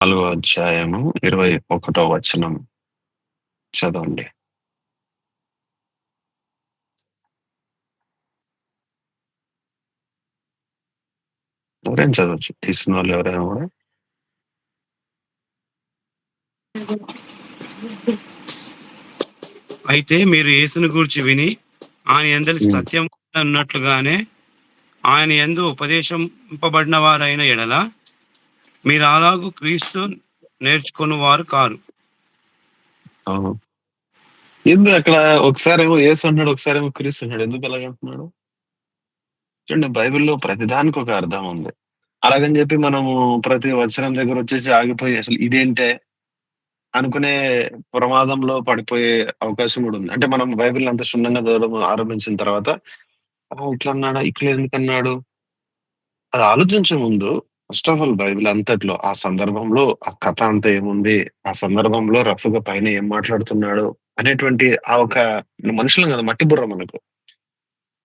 4 అధ్యాయము 21 వచనం చదవండి. ఎవరైనా చదవచ్చు. తీసుకున్నోళ్ళు ఎవరైనా గూడా. అయితే మీరు యేసును గూర్చి విని ఆయన యందలి హ్మ్. సత్యం ఉన్నట్లుగానే ఆయన యందు ఉపదేశింపబడిన వారైన ఎడల మీరు అలాగూ క్రీస్తు నేర్చుకొనువారు కారు. అవును. ఎందుకు అక్కడ ఒకసారేమో యేసు అంటున్నాడు, ఒకసారేమో క్రీస్తు అంటున్నాడు. ఎందుకు అలాగంటున్నాడు? చూడండి, బైబిల్‌లో ప్రతిదానికి ఒక అర్థం ఉంది. అలాగని జెప్పి మనము ప్రతి వచనం దగ్గరొచ్చేసి ఆగిపోయి అసలు ఇదేంటే అనుకునే ప్రమాదంలో పడిపోయే అవకాశం గూడా ఉంది. అంటే మనం బైబిల్‌ని అంత క్షుణ్ణంగా చదవడం ఆరంభించిన తర్వాత ఇట్లా అన్నాడా? ఇట్లా ఎందుకన్నాడు? అది ఆలోచించే ముందు ఫస్ట్ ఆఫ్ ఆల్ బైబిల్ అంతట్లో ఆ సందర్భంలో ఆ కథ అంతా ఏముంది? ఆ సందర్భంలో రఫ్‌గా పైన ఏం మాట్లాడుతున్నాడు? అనేటువంటి ఆ ఒక మనుషులం గదా! మట్టి బుర్ర మనకు.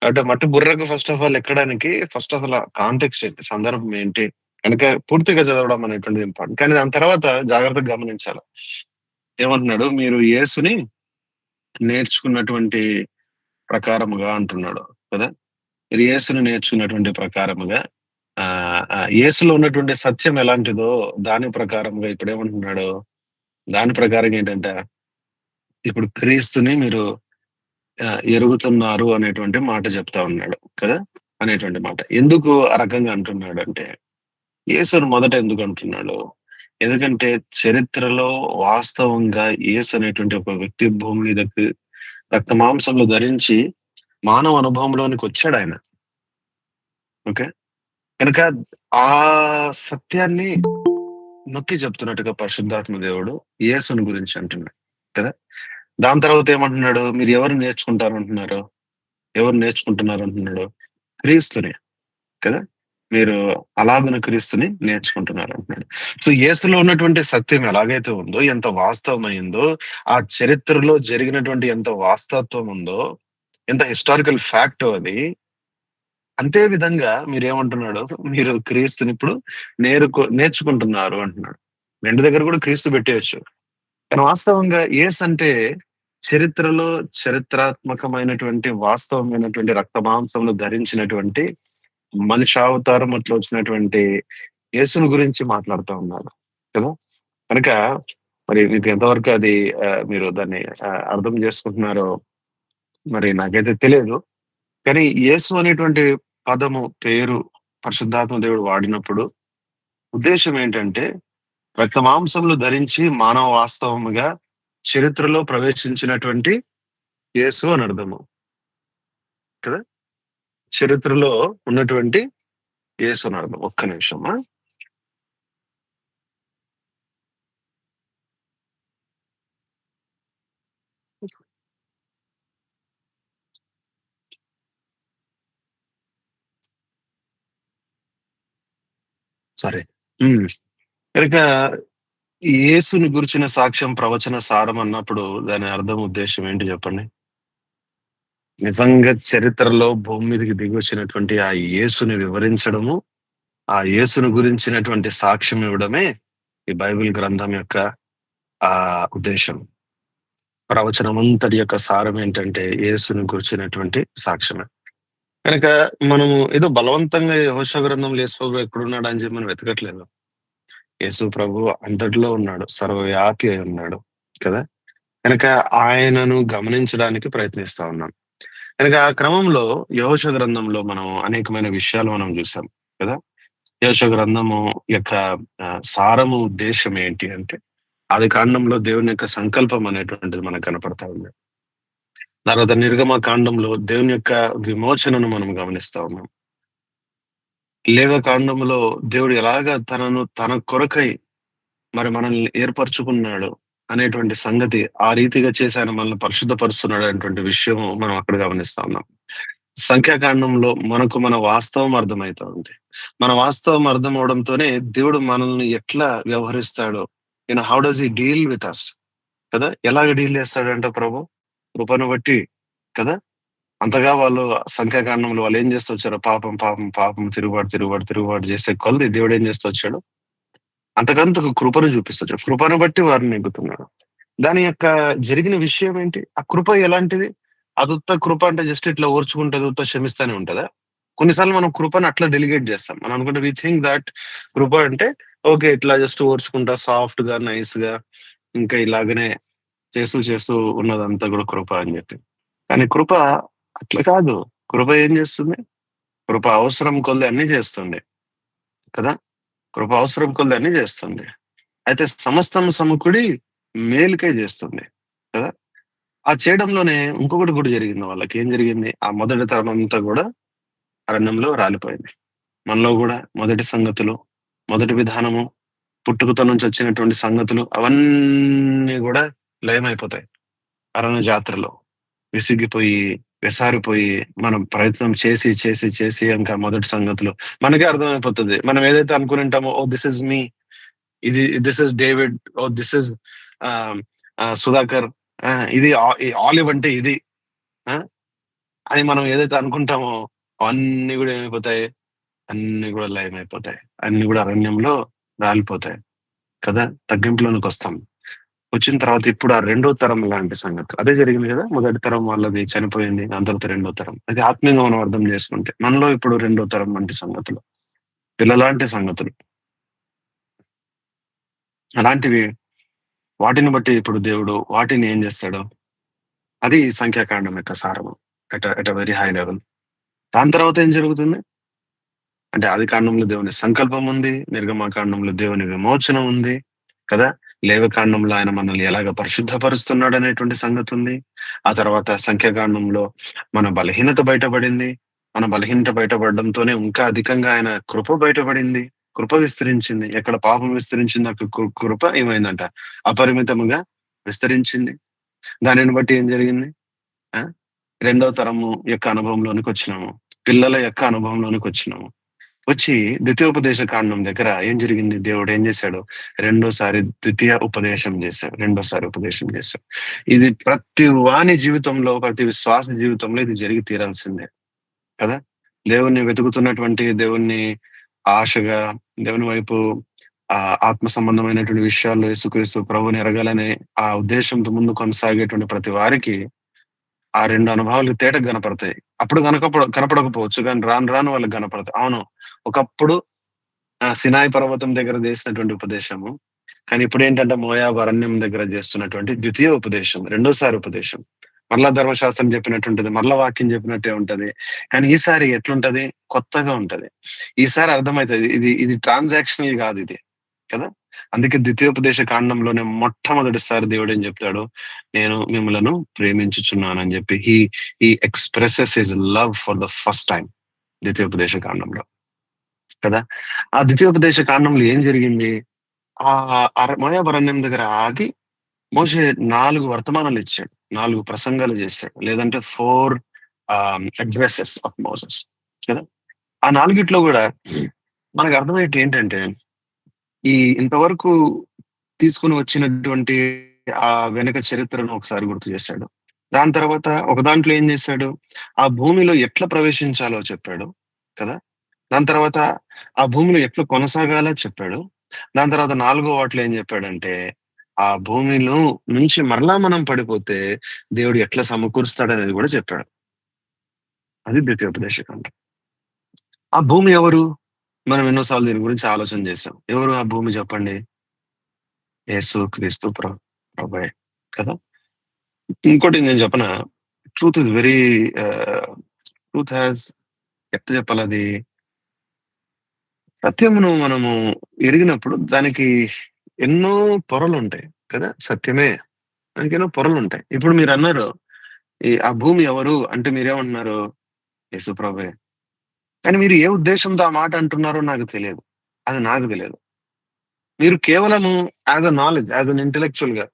అంటే మట్టి బుర్రకు ఫస్ట్ ఆఫ్ ఆల్ ఎక్కడానికి ఫస్ట్ ఆఫ్ ఆల్ ఆ కాంటెక్స్ట్ ఏంటి? సందర్భం ఏంటి? గనక పూర్తిగా చదవడం అనేటువంటిది ఇంపార్టెంట్. కానీ దాని తర్వాత జాగ్రత్తగా గమనించాల. ఏమంటున్నాడు? మీరు యేసుని నేర్చుకున్నటువంటి ప్రకారముగా అంటున్నాడు కదా! మీరు యేసుని నేర్చుకున్నటువంటి ప్రకారముగా యేసులో ఉన్నటువంటి సత్యం ఎలాంటిదో దాని ప్రకారంగా ఇప్పుడేమంటున్నాడు? దాని ప్రకారంగా ఏంటంట, ఇప్పుడు క్రీస్తుని మీరు ఎరుగుతున్నారు అనేటువంటి మాట చెప్తా ఉన్నాడు కదా! అనేటువంటి మాట. ఎందుకు ఆ రకంగా అంటున్నాడంటే, యేసుని మొదట ఎందుకు అంటున్నాడు? ఎందుకంటే చరిత్రలో వాస్తవంగా యేసు అనేటువంటి ఒక వ్యక్తి భూమి మీదకి రక్త మాంసములు ధరించి మానవ అనుభవంలోనికొచ్చాడాయన. ఓకే. కనుక ఆ సత్యాన్ని నొక్కి చెప్తున్నట్టుగా పరిశుద్ధాత్మ దేవుడు యేసుని గురించి అంటున్నాడు కదా! దాని తర్వాత ఏమంటున్నాడు? మీరు ఎవరు నేర్చుకుంటారు అంటున్నారు? ఎవరు నేర్చుకుంటున్నారు అంటున్నాడు? క్రీస్తుని కదా! మీరు అలాగున క్రీస్తుని నేర్చుకుంటున్నారు అంటున్నాడు. సో, యేసులో ఉన్నటువంటి సత్యం ఎలాగైతే ఉందో, ఎంత వాస్తవమైందో, ఆ చరిత్రలో జరిగినటువంటి ఎంత వాస్తవత్వం ఉందో, ఎంత హిస్టారికల్ ఫ్యాక్టో అది, అంతే విధంగా మీరేమంటున్నాడు? మీరు క్రీస్తునిప్పుడు నేర్చుకుంటున్నారు అంటున్నాడు. 2 దగ్గర కూడా క్రీస్తు పెట్టేయొచ్చు. కానీ వాస్తవంగా యేసంటే చరిత్రలో చరిత్రాత్మకమైనటువంటి వాస్తవమైనటువంటి రక్త మాంసములు ధరించినటువంటి మనిషావతారం అట్లా వచ్చినటువంటి యేసుని గురించి మాట్లాడుతా ఉన్నారు కదా! కనుక మరి మీకు ఎంతవరకు అది మీరు దాన్ని అర్థం చేసుకుంటున్నారో మరి నాకైతే తెలియదు. కానీ యేసు అనేటువంటి పదము, పేరు పరిశుద్ధాత్మ దేవుడు వాడినప్పుడు ఉద్దేశ్యం ఏంటంటే రక్త మాంసములు ధరించి మానవ వాస్తవముగా చరిత్రలో ప్రవేశించినటువంటి యేసు అని అర్థము కదా! చరిత్రలో ఉన్నటువంటి యేసు అని అర్థం. ఒక్క నిమిషం. సరే. హ్మ్. కనుక యేసుని గురించిన సాక్ష్యం, ప్రవచన సారం అన్నప్పుడు దాని అర్థం, ఉద్దేశ్యం ఏంటి చెప్పండి? నిజంగా చరిత్రలో భూమి మీదకి దిగొచ్చినటువంటి ఆ యేసుని వివరించడము, ఆ యేసుని గురించినటువంటి సాక్ష్యం ఇవ్వడమే ఈ బైబిల్ గ్రంథం యొక్క ఉద్దేశ్యం. ప్రవచనమంతటి యొక్క సారం ఏంటంటే యేసుని గురించినటువంటి సాక్ష్యమే. కనుక మనము ఏదో బలవంతంగా యెహోషువ గ్రంథంలో యేసు ప్రభు ఎక్కడున్నాడు అని చెప్పి మనం వెతకట్లేదు. యేసు ప్రభు అంతటిలో ఉన్నాడు. సర్వవ్యాపి అయి ఉన్నాడు కదా! కనుక ఆయనను గమనించడానికి ప్రయత్నిస్తా ఉన్నాం. కనుక ఆ క్రమంలో యెహోషువ గ్రంథంలో మనం అనేకమైన విషయాలు మనం చూసాం కదా! యెహోషువ గ్రంథము యొక్క సారము, ఉద్దేశ్యం ఏంటి అంటే, ఆదికాండంలో దేవుని యొక్క సంకల్పం అనేటువంటిది మనకు కనపడతా ఉంది. తర్వాత నిర్గమకాండంలో దేవుని యొక్క విమోచనను మనం గమనిస్తా ఉన్నాం. లేవ్యకాండంలో దేవుడు ఎలాగా తనను తన కొరకై మరి మనల్ని ఏర్పరచుకున్నాడు అనేటువంటి సంగతి, ఆ రీతిగా చేసి ఆయన మనల్ని పరిశుద్ధపరుస్తున్నాడు అనేటువంటి విషయం మనం అక్కడ గమనిస్తా ఉన్నాం. సంఖ్యాకాండంలో మనకు మన వాస్తవం అర్థమైతా ఉంది. మన వాస్తవం అర్థం అవడంతోనే దేవుడు మనల్ని ఎట్లా వ్యవహరిస్తాడో, how does he deal with us కదా! ఎలాగ డీల్ చేస్తాడంట ప్రభు? కృపను బట్టి కదా! అంతగా వాళ్ళు సంఖ్యాకాండంలో వాళ్ళేం చేస్తూ వచ్చారో పాపం, పాపం, పాపం, తిరుగుబాటు, తిరుగుబాటు, తిరుగుబాటు చేసే కొలది దేవుడేం చేస్తూ వచ్చాడు? అంతకంతకు కృపను చూపిస్తాడు. కృపను బట్టి వారిని నెగ్గుతున్నాడు. దాని యొక్క జరిగిన విషయం ఏంటి? ఆ కృప ఎలాంటిది? అదుత్త కృప అంటే జస్ట్ ఇట్లా ఓర్చుకుంటది, ఉత్త క్షమిస్తానే ఉంటదా? కొన్నిసార్లు మనం కృపను అట్లా డెలిగేట్ చేస్తాం. మనం అనుకుంటే వి థింక్ దట్ కృప అంటే ఓకే. ఇట్లా జస్ట్ ఓర్చుకుంటా సాఫ్ట్‌గా, నైస్‌గా ఇంకా ఇలాగనే చేస్తూ చేస్తూ ఉన్నదంతా కూడా కృప అని చెప్పి. కానీ కృప అట్లా కాదు. కృప ఏం చేస్తుంది? కృప అవసరం కొలది అన్నీ చేస్తుంది కదా! కృప అవసరం కొలది అన్నీ చేస్తుంది. అయితే సమస్తము సమకూడి మేలుకే చేస్తుంది కదా! ఆ చేయడంలోనే ఇంకొకటి కూడా జరిగింది వాళ్ళకి. ఏం జరిగింది? ఆ మొదటి తరం అంతా కూడా అరణ్యంలో రాలిపోయింది. మనలో గూడా మొదటి సంగతులు, మొదటి విధానము, పుట్టుకతో నుంచి వచ్చినటువంటి సంగతులు అవన్నీ గూడా లయమైపోతాయి. అరణ్య జాత్రలో. విసిగిపోయి, వెసారిపోయి, మనం ప్రయత్నం చేసి, చేసి, చేసి ఇంకా మొదటి సంగతులు మనకే అర్థమైపోతది. మనం ఏదైతే అనుకునుంటామో oh! This is me. This is David. Oh! This is ah, Sudhakar. ఇది ఈ ఆలివ్ అంటే ఇది. ఆ! అని మనం ఏదైతే అనుకుంటామో అవన్నీ గూడా ఏమైపోతాయి? అన్నీ గూడా లయమైపోతాయి. అన్నీ గూడా అరణ్యంలో రాలిపోతాయి కదా! తగ్గింపులోనికొస్తాం. వచ్చిన తర్వాత ఇప్పుడు ఆ రెండో తరం లాంటి సంగతి. అదే జరిగింది గదా! మొదటి తరం వాళ్ళది చనిపోయింది. దాని తర్వాత రెండో తరం. అది ఆత్మీయంగా మనం అర్థం చేసుకుంటే. మనలో ఇప్పుడు రెండో తరం వంటి సంగతులు. పిల్లలాంటి సంగతులు. అలాంటివి వాటిని బట్టి ఇప్పుడు దేవుడు వాటిని ఏం జేస్తాడు? అది సంఖ్యాకాండం యొక్క సారము. At a very high level. దాని తర్వాత ఏం జరుగుతుంది? అంటే ఆదికాండంలో దేవుని సంకల్పం ఉంది. నిర్గమకాండంలో దేవుని విమోచన ఉంది. కదా! లేవికాండంలో ఆయన మనల్ని ఎలాగ పరిశుద్ధపరుస్తున్నాడనేటువంటి సంగతుంది. ఆ తర్వాత సంఖ్యాకాండంలో మన బలహీనత బయటపడింది. మన బలహీనత బయటపడడంతోనే ఇంకా అధికంగా ఆయన కృప బయటపడింది. కృప విస్తరించింది. ఎక్కడ పాపం విస్తరించిందో అక్కడ కృప ఏమైందంట అపరిమితముగా విస్తరించింది. దానిని బట్టి ఏం జరిగింది? ఆ! రెండవ తరము యొక్క అనుభవంలోనికొచ్చినాము. పిల్లల యొక్క అనుభవంలోనికొచ్చినాము. వచ్చి ద్వితీయోపదేశ కాండం దగ్గర ఏం జరిగింది? దేవుడు ఏం చేశాడు? రెండోసారి ద్వితీయ ఉపదేశం చేశాడు. రెండోసారి ఉపదేశం చేశాడు. ఇది ప్రతి వాని జీవితంలో, ప్రతి విశ్వాస జీవితంలో ఇది జరిగి తీరాల్సిందే కదా! దేవుణ్ణి వెతుకుతున్నటువంటి, దేవుణ్ణి ఆశగా దేవుని వైపు ఆత్మ సంబంధమైనటువంటి విషయాల్లో యేసుక్రీస్తు ప్రభువుని ఎరగాలనే ఆ ఉద్దేశంతో ముందు కొనసాగేటువంటి ప్రతి వారికి ఆ 2 అనుభవాలు తేటగా కనపడతాయి. అప్పుడు కనపడకపోవచ్చు. కానీ రాను రాను వాళ్ళకి కనపడతాయి. అవును. ఒకప్పుడు సినాయి పర్వతం దగ్గర చేసినటువంటి ఉపదేశము. కానీ ఇప్పుడేంటంటే మోయాబు అరణ్యం దగ్గర చేస్తున్నటువంటి ద్వితీయ ఉపదేశం. రెండోసారి ఉపదేశం. మరలా ధర్మశాస్త్రం చెప్పినట్టుంటది. మరలా వాక్యం చెప్పినట్టే ఉంటది. కానీ ఈసారి ఎట్లుంటది? కొత్తగా ఉంటది. ఈసారి అర్థమైతది. ఇది ఇది ట్రాన్సాక్షనల్ గాదిది. కదా! అందుకే ద్వితీయోపదేశ కాండంలోనే మొట్టమొదటిసారి దేవుడేం చెప్తాడు? నేను మిమ్ములను ప్రేమించుచున్నానని చెప్పి he expresses his love for the first time ద్వితీయోపదేశ కాండంలో. కదా! ఆ ద్వితీయోపదేశ కాండంలో ఏం జరిగింది? మోయాబు అరణ్యం దగ్గర ఆగి మోషే 4 వర్తమానాలిచ్చాడు. 4 ప్రసంగాలు చేశాడు. లేదంటే 4 అడ్రెసెస్ ఆఫ్ మోసెస్ కదా! ఆ నాలుగిట్లో గూడా మనకు అర్థమయ్యేటి ఏంటంటే, ఈ ఇంతవరకు తీసుకొని వచ్చినటువంటి ఆ వెనక చరిత్రను ఒకసారి గుర్తు చేశాడు. దాని తర్వాత ఒక దాంట్లో ఏం చేశాడు? ఆ భూమిలో ఎట్లా ప్రవేశించాలో చెప్పాడు కదా! దాని తర్వాత ఆ భూమిలో ఎట్లా కొనసాగాలో చెప్పాడు. దాని తర్వాత నాలుగో వాటిలో ఏం చెప్పాడంటే, ఆ భూమిలో నుంచి మరలా మనం పడిపోతే దేవుడు ఎట్లా సమకూరుస్తాడనేది కూడా చెప్పాడు. అది ద్వితీయోపదేశకాండం. ఆ భూమి ఎవరు? మనం ఎన్నో సార్లు దీని గురించి ఆలోచన చేసాం. ఎవరు ఆ భూమి చెప్పండి? యేసు క్రీస్తు ప్రభువే కదా! ఇంకోటి నేను చెప్పనా? Truth is very truth has ఎట్లా చెప్పాలది? సత్యమును మనము ఎరిగినప్పుడు దానికి ఎన్నో పొరలుంటాయి కదా! సత్యమే. దానికెన్నో పొరలుంటాయి. ఇప్పుడు మీరన్నారు, ఆ భూమి ఎవరు అంటే మీరేమంటున్నారు? యేసు ప్రభువే. కానీ మీరు ఏ ఉద్దేశ్యంతో ఆ మాట అంటున్నారో నాకు తెలియదు. అది నాకు తెలియదు. మీరు కేవలము as a knowledge, as an ఇంటెలెక్చువల్‌గా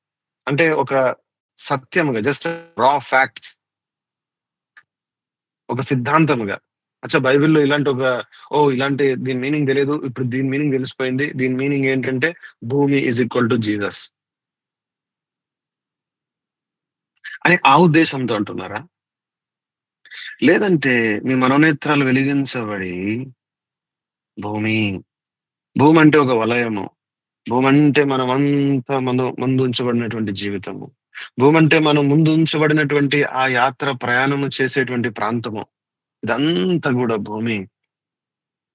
అంటే ఒక సత్యముగా జస్ట్ రా ఫ్యాక్ట్స్ ఒక సిద్ధాంతముగా. అచ్చా బైబిల్‌లో ఇలాంటి ఇలాంటి దీని మీనింగ్ తెలీదు. ఇప్పుడు దీని మీనింగ్ తెలిసిపోయింది. దీని మీనింగ్ ఏంటంటే భూమి ఈజ్ ఈక్వల్ టు జీసస్ అని ఆ ఉద్దేశంతో అంటున్నారా? లేదంటే మీ మనోనేత్రాలు వెలిగించబడి భూమి, భూమి అంటే ఒక వలయము. భూమి అంటే మనమంతా ముందు ఉంచబడినటువంటి జీవితము. భూమి అంటే మనం ముందు ఉంచబడినటువంటి ఆ యాత్ర ప్రయాణము చేసేటువంటి ప్రాంతము. ఇదంతా గూడా భూమి.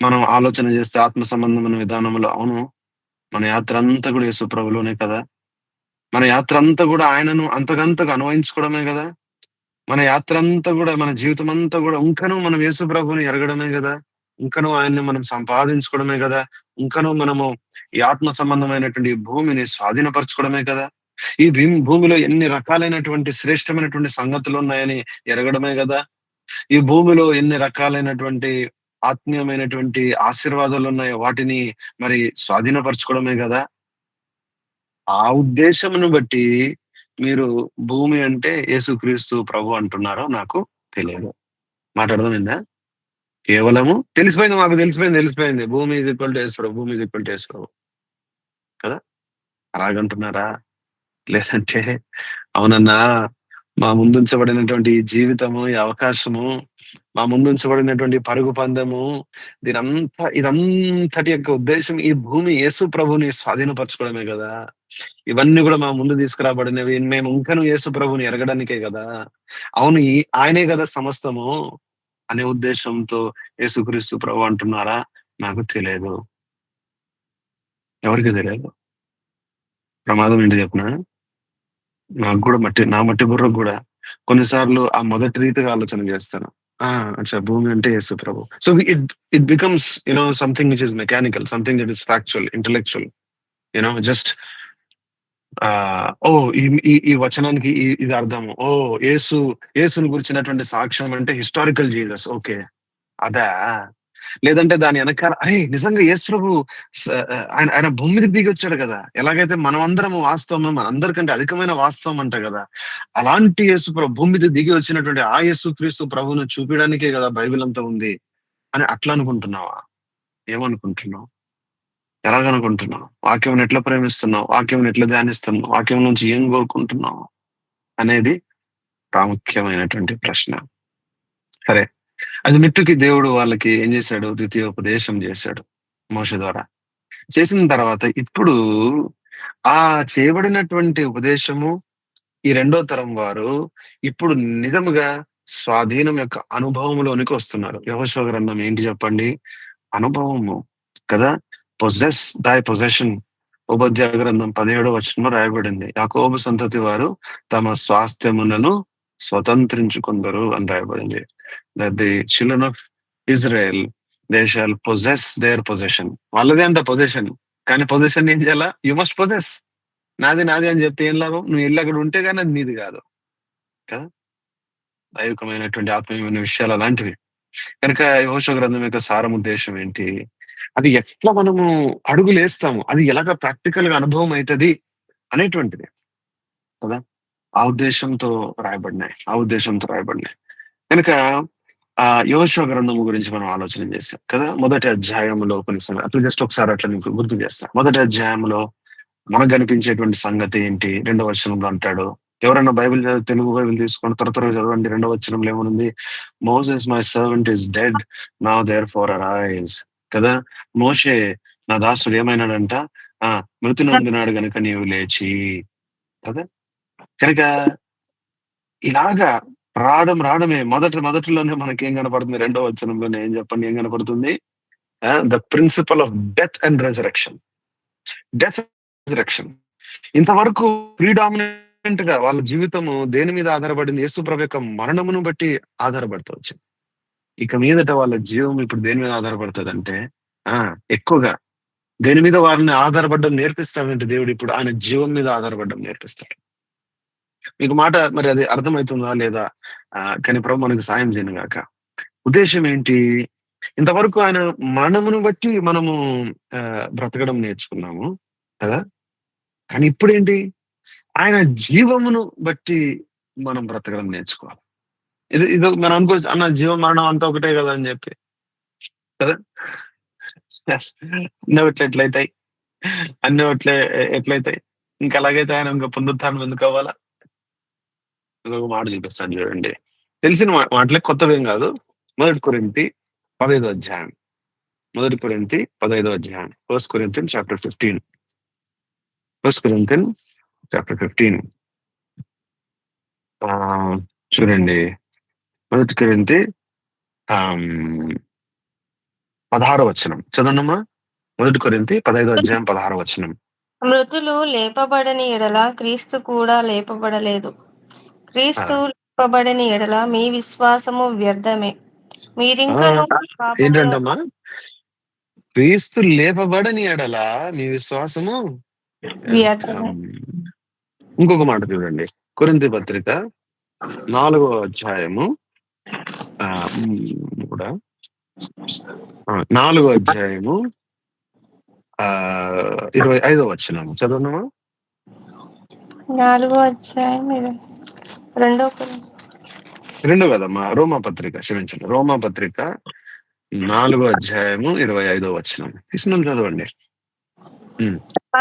మనం ఆలోచన చేస్తే ఆత్మ సంబంధమైన విధానంలో అవును. మన యాత్ర అంతా కూడా యేసు ప్రభులోనే కదా! మన యాత్ర అంతా కూడా ఆయనను అంతకంతకు అనుభవించుకోవడమే గదా! మన యాత్ర అంతా గూడా, మన జీవితం అంతా గూడా ఇంకనూ మనం యేసు ప్రభువుని ఎరగడమే గదా! ఇంకనూ ఆయన్ని మనం సంపాదించుకోవడమే గదా! ఇంకనూ మనము ఈ ఆత్మ సంబంధమైనటువంటి ఈ భూమిని స్వాధీనపరచుకోవడమే కదా! ఈ భూమిలో ఎన్ని రకాలైనటువంటి శ్రేష్టమైనటువంటి సంగతులున్నాయని ఎరగడమే గదా! ఈ భూమిలో ఎన్ని రకాలైనటువంటి ఆత్మీయమైనటువంటి ఆశీర్వాదాలున్నాయో వాటిని మరి స్వాధీనపరచుకోవడమే గదా! ఆ ఉద్దేశమును బట్టి మీరు భూమి అంటే యేసుక్రీస్తు ప్రభు అంటున్నారో నాకు తెలియదు. మాట అర్థమైందా? కేవలము తెలిసిపోయింది, మాకు తెలిసిపోయింది. భూమి ఈజ్ ఈక్వల్ టు యేసు ప్రభు. భూమి ఈజ్ ఈక్వల్ టు యేసు ప్రభు. కదా! అలాగంటున్నారా? లేదంటే అవునన్నా మా ముందుంచబడినటువంటి ఈ జీవితము, ఈ అవకాశము, మా ముందుంచబడినటువంటి పరుగు పందెము, ఇదంతటి యొక్క ఉద్దేశ్యం ఈ భూమి యేసు ప్రభుని స్వాధీనపరచుకోవడమే గదా! ఇవన్నీ గూడా మా ముందు తీసుకురాబడినవి. మేము ఇంకనూ యేసు ప్రభుని ఎరగడానికే గదా! అవును ఆయనే గదా సమస్తము అనే ఉద్దేశంతో యేసుక్రీస్తు ప్రభు అంటున్నారా? నాకు తెలియదు. ఎవరికీ తెలియదు. ప్రమాదం ఏంటి చెప్పనా? నాకు గూడా నా మట్టి బుర్రకు గూడా కొన్ని సార్లు ఆ మొదటి రీతిగా ఆలోచన జేస్తాను. ఆ! అచ్చా! భూమి అంటే యేసు ప్రభు. So, it becomes something which is mechanical, something that is factual, intellectual. Just oh! ఈ ఈ ఈ వచనానికి ఇది అర్థము. ఓహ్! యేసుని గురించినటువంటి సాక్ష్యం అంటే హిస్టారికల్ జీసస్. ఓకే. అదా? లేదంటే దాని ఎనకాల నిజంగా యేసు ప్రభు స ఆయన ఆయన భూమి మీదకి దిగొచ్చాడు గదా! ఎలాగైతే మనమందరము వాస్తవము, మనందరికంటే అధికమైన వాస్తవం అంట గదా! అలాంటి యేసు ప్రభు భూమి మీదకి దిగి వచ్చినటువంటి ఆ యేసుక్రీస్తు ప్రభువును చూపియడానికే గదా బైబిల్ అంతా ఉంది అని అట్లా అనుకుంటున్నావా? ఏమనుకుంటున్నావు? ఎలాగనుకుంటున్నావు? వాక్యమును ఎట్లా ప్రేమిస్తున్నావు? వాక్యమును ఎట్లా ధ్యానిస్తున్నావు? వాక్యం నుంచి ఏం కోరుకుంటున్నావు? అనేది ప్రాముఖ్యమైనటువంటి ప్రశ్న. సరే. అది మెట్టుకి దేవుడు వాళ్ళకి ఏం చేశాడు? ద్వితీయోపదేశం చేశాడు మోషే ద్వారా. చేసిన తర్వాత ఇప్పుడు ఆ చేయబడినటువంటి ఉపదేశము ఈ రెండో తరం వారు ఇప్పుడు నిజముగా స్వాధీనం యొక్క అనుభవంలోనికి వస్తున్నారు. యెహోషువ గ్రంథం ఏంటి చెప్పండి? అనుభవము కదా! Possess thigh possession. ఉపధ్యాయ గ్రంథం 17వ వచనంలో రాయబడింది. యాకోబు సంతతి వారు తమ స్వాస్థ్యములను స్వతంత్రించుకొందరు అని రాయబడింది. That the children of Israel they shall possess their possession. వాళ్ళదే అంట పొసెషన్. కానీ పొసెషన్ ఏం చేయాలా? You must possess. నాది అని చెప్తే ఏం లాభం? నువ్వు ఎళ్లి అక్కడ ఉంటే గాని అది నీది కాదు. కదా! దైవికమైనటువంటి ఆత్మీయమైన విషయాలు అలాంటివి. కనుక యెహోషువ గ్రంథం యొక్క సారముద్దేశం ఏంటి? అది ఎట్లా మనము అడుగులేస్తాము? అది ఎలాగా ప్రాక్టికల్‌గా అనుభవం అయితది అనేటువంటిది. కదా! ఆ ఉద్దేశంతో రాయబడినాయి. కనుక యెహోషువ గ్రంథం గురించి మనం ఆలోచన చేసాం కదా! మొదటి అధ్యాయంలో కొన్ని అట్లా జస్ట్ ఒకసారి అట్లా నీకు గుర్తు చేస్తా. మొదటి అధ్యాయంలో మనకు కనిపించేటువంటి సంగతి ఏంటి? రెండవ వచనంలో అంటాడు. ఎవరైనా తెలుగు బైబిల్ తీసుకోండి, త్వరగా చదవండి. రెండవ వచనంలో ఏమనుంది? Moses my servant is dead, now therefore arise. కదా! మోషే నా దాసుడు ఏమైనాడంట? ఆ! మృతి నొందినాడు గనుక నీవు లేచి. కదా! కనుక ఇలాగా రావడమే మొదటిలోనే మనకేం కనపడుతుంది? రెండో వచనంలోనే ఏం చెప్పండి? ఏం కనపడుతుంది? The principle of death and resurrection. Death resurrection. ఇంతవరకు ప్రిడామినెంట్‌గా వాళ్ళ జీవితము దేని మీద ఆధారపడింది? యేసుప్రభు యొక్క మరణమును బట్టి ఆధారపడుతూ వచ్చింది. ఇక మీదట వాళ్ళ జీవం ఇప్పుడు దేని మీద ఆధారపడతదంటే ఆ! ఎక్కువగా దేని మీద వారిని ఆధారపడడం నేర్పిస్తాడంటే దేవుడు ఇప్పుడు ఆయన జీవం మీద ఆధారపడడం నేర్పిస్తాడు. మీకు మాట మరి అది అర్థమైతుందా లేదా? కానీ ప్రభు మనకు సాయం చేయను గాక. ఉద్దేశ్యం ఏంటి? ఇంతవరకు ఆయన మరణమును బట్టి మనము బ్రతకడం నేర్చుకున్నాము కదా! కానీ ఇప్పుడేంటి? ఆయన జీవమును బట్టి మనం బ్రతకడం నేర్చుకోవాలి. ఇది మనం అనుకోవచ్చు అన్న జీవం, మరణం అంతా ఒకటే గదా! అని జెప్పి. కదా! అన్నవెట్లెట్లయితాయి? అన్నవెట్లే ఎట్లయితాయి? ఇంక అలాగైతే ఆయన ఇంక పునరుత్థానం ఎందుకవ్వాలా? ఇంకొక మాట చూపిస్తాను చూడండి. తెలిసిన మాటలే కొత్తవేం గాదు. మొదటి కొరింథీ 15వ అధ్యాయం. మొదటి కొరింథీ 15వ అధ్యాయం. First Corinthians chapter 15. 1 Corinthians chapter 15. చూడండి, 1 Corinthy 16వ వచనం చదవండమ్మా. 1 Corinthy 15వ అధ్యాయం 16వ వచనం. మృతులు లేపబడని ఎడల క్రీస్తు కూడా లేపబడలేదు. క్రీస్తు లేపబడని ఎడల మీ విశ్వాసము వ్యర్థమే, మీరింకను పాపములో ఏంటంటమ్మా? క్రీస్తు లేపబడని ఎడల మీ విశ్వాసము వ్యర్థమే. ఇంకొక మాట చూడండి, కొరింథీ పత్రిక 4వ అధ్యాయము 4వ అధ్యాయము 25వ వచనం చదవనమా? 4వ అధ్యాయం 2 కదమ్మా, రోమా పత్రిక, క్షమించండి, రోమా పత్రిక 4వ అధ్యాయము 25వ వచనం తీసుకున్నాం, చదవండి.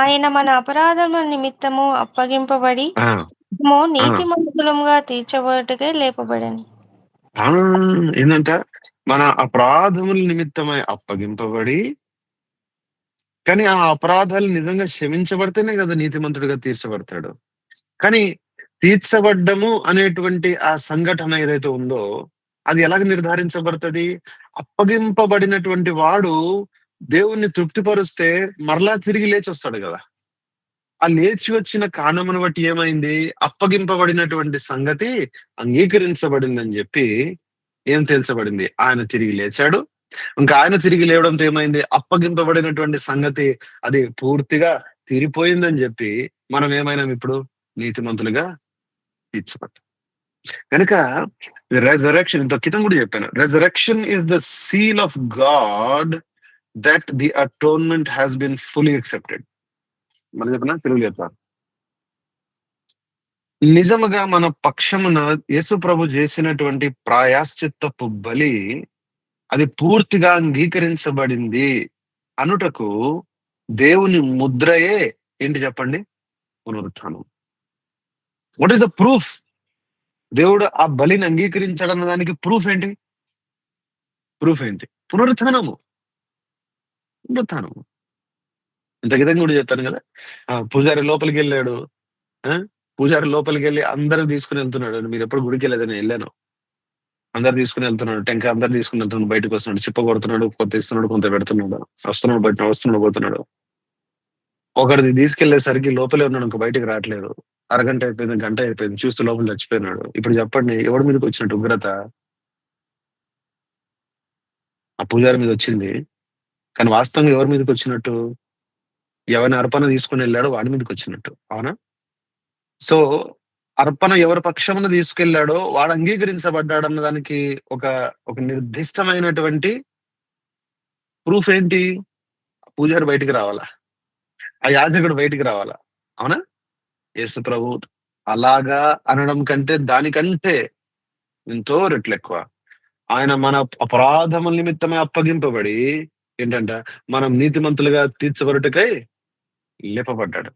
ఆయన మన అపరాధముల నిమిత్తము అప్పగింపబడి నీతిమంతులముగా తీర్చబడుటకే లేపబడని. ఏంటంట? మన అపరాధముల నిమిత్తమై అప్పగింపబడి, కానీ ఆ అపరాధాలు నిజంగా క్షమించబడితేనే కదా నీతిమంతుడిగా తీర్చబడతాడు. కానీ తీర్చబడ్డము అనేటువంటి ఆ సంఘటన ఏదైతే ఉందో అది ఎలాగ నిర్ధారించబడుతుంది? అప్పగింపబడినటువంటి వాడు దేవుణ్ణి తృప్తిపరుస్తే మరలా తిరిగి లేచి వస్తాడు కదా. ఆ లేచి వచ్చిన కారణమును బట్టి ఏమైంది? అప్పగింపబడినటువంటి సంగతి అంగీకరించబడిందని చెప్పి ఏం తెలుసబడింది? ఆయన తిరిగి లేచాడు. ఇంకా ఆయన తిరిగి లేవడంతో ఏమైంది? అప్పగింపబడినటువంటి సంగతి అది పూర్తిగా తీరిపోయిందని చెప్పి మనం ఏమైనాం? ఇప్పుడు నీతిమంతులుగా తీర్చబడ్డాం. కనుక రెజరెక్షన్, ఇంత క్రితం కూడా చెప్పాను, resurrection is the seal of God that the atonement has been fully accepted. మనం చెప్పినా తెలుగు చెప్తాను. నిజముగా మన పక్షమున యేసు ప్రభు చేసినటువంటి ప్రాయశ్చిత్తపు బలి అది పూర్తిగా అంగీకరించబడింది అనుటకు దేవుని ముద్రయే ఏంటి చెప్పండి? పునరుత్థానం. What is the proof? దేవుడు ఆ బలిని అంగీకరించాడన్న దానికి ప్రూఫ్ ఏంటి? పునరుత్థానము. ఇంత విధంగా కూడా చెప్తాను కదా. పూజారి లోపలికి వెళ్ళాడు, పూజారి లోపలికి వెళ్ళి అందరూ తీసుకుని వెళ్తున్నాడు. మీరు ఎప్పుడు గుడికి వెళ్ళేదని వెళ్ళాను. అందరు తీసుకుని వెళ్తున్నాడు, టెంకాయ అందరు తీసుకుని వెళ్తున్నాడు, బయటకు వస్తున్నాడు, చిప్ప కొడుతున్నాడు, కొంత ఇస్తున్నాడు, కొంత పెడుతున్నాడు, వస్తున్నాడు, బయట వస్తున్నాడు, పోతున్నాడు. ఒకటిది తీసుకెళ్లేసరికి లోపలే ఉన్నాడు, ఇంకా బయటకు రావట్లేదు. అరగంట అయిపోయింది, గంట అయిపోయింది, చూస్తూ లోపల చచ్చిపోయినాడు. ఇప్పుడు చెప్పండి, ఎవరి మీదకి వచ్చినట్టు ఉగ్రత? ఆ పూజారి మీద వచ్చింది, కానీ వాస్తవంగా ఎవరి మీదకి వచ్చినట్టు? ఎవరిని అర్పణ తీసుకుని వెళ్ళాడో వాడి మీదకి వచ్చినట్టు. అవునా? సో అర్పణ ఎవరి పక్షమున తీసుకెళ్లాడో వాడు అంగీకరించబడ్డాడు అన్న దానికి ఒక నిర్దిష్టమైనటువంటి ప్రూఫ్ ఏంటి? పూజారి బయటికి రావాలా, ఆ యాజకుడు బయటికి రావాలా. అవునా? యేసు ప్రభు అలాగా అనడం కంటే దానికంటే ఎంతో రెట్లు ఎక్కువ. ఆయన మన అపరాధముల నిమిత్తమే అప్పగింపబడి ఏంటంట మనం నీతిమంతులుగా తీర్చబడుటకై లేపబడ్డాడు.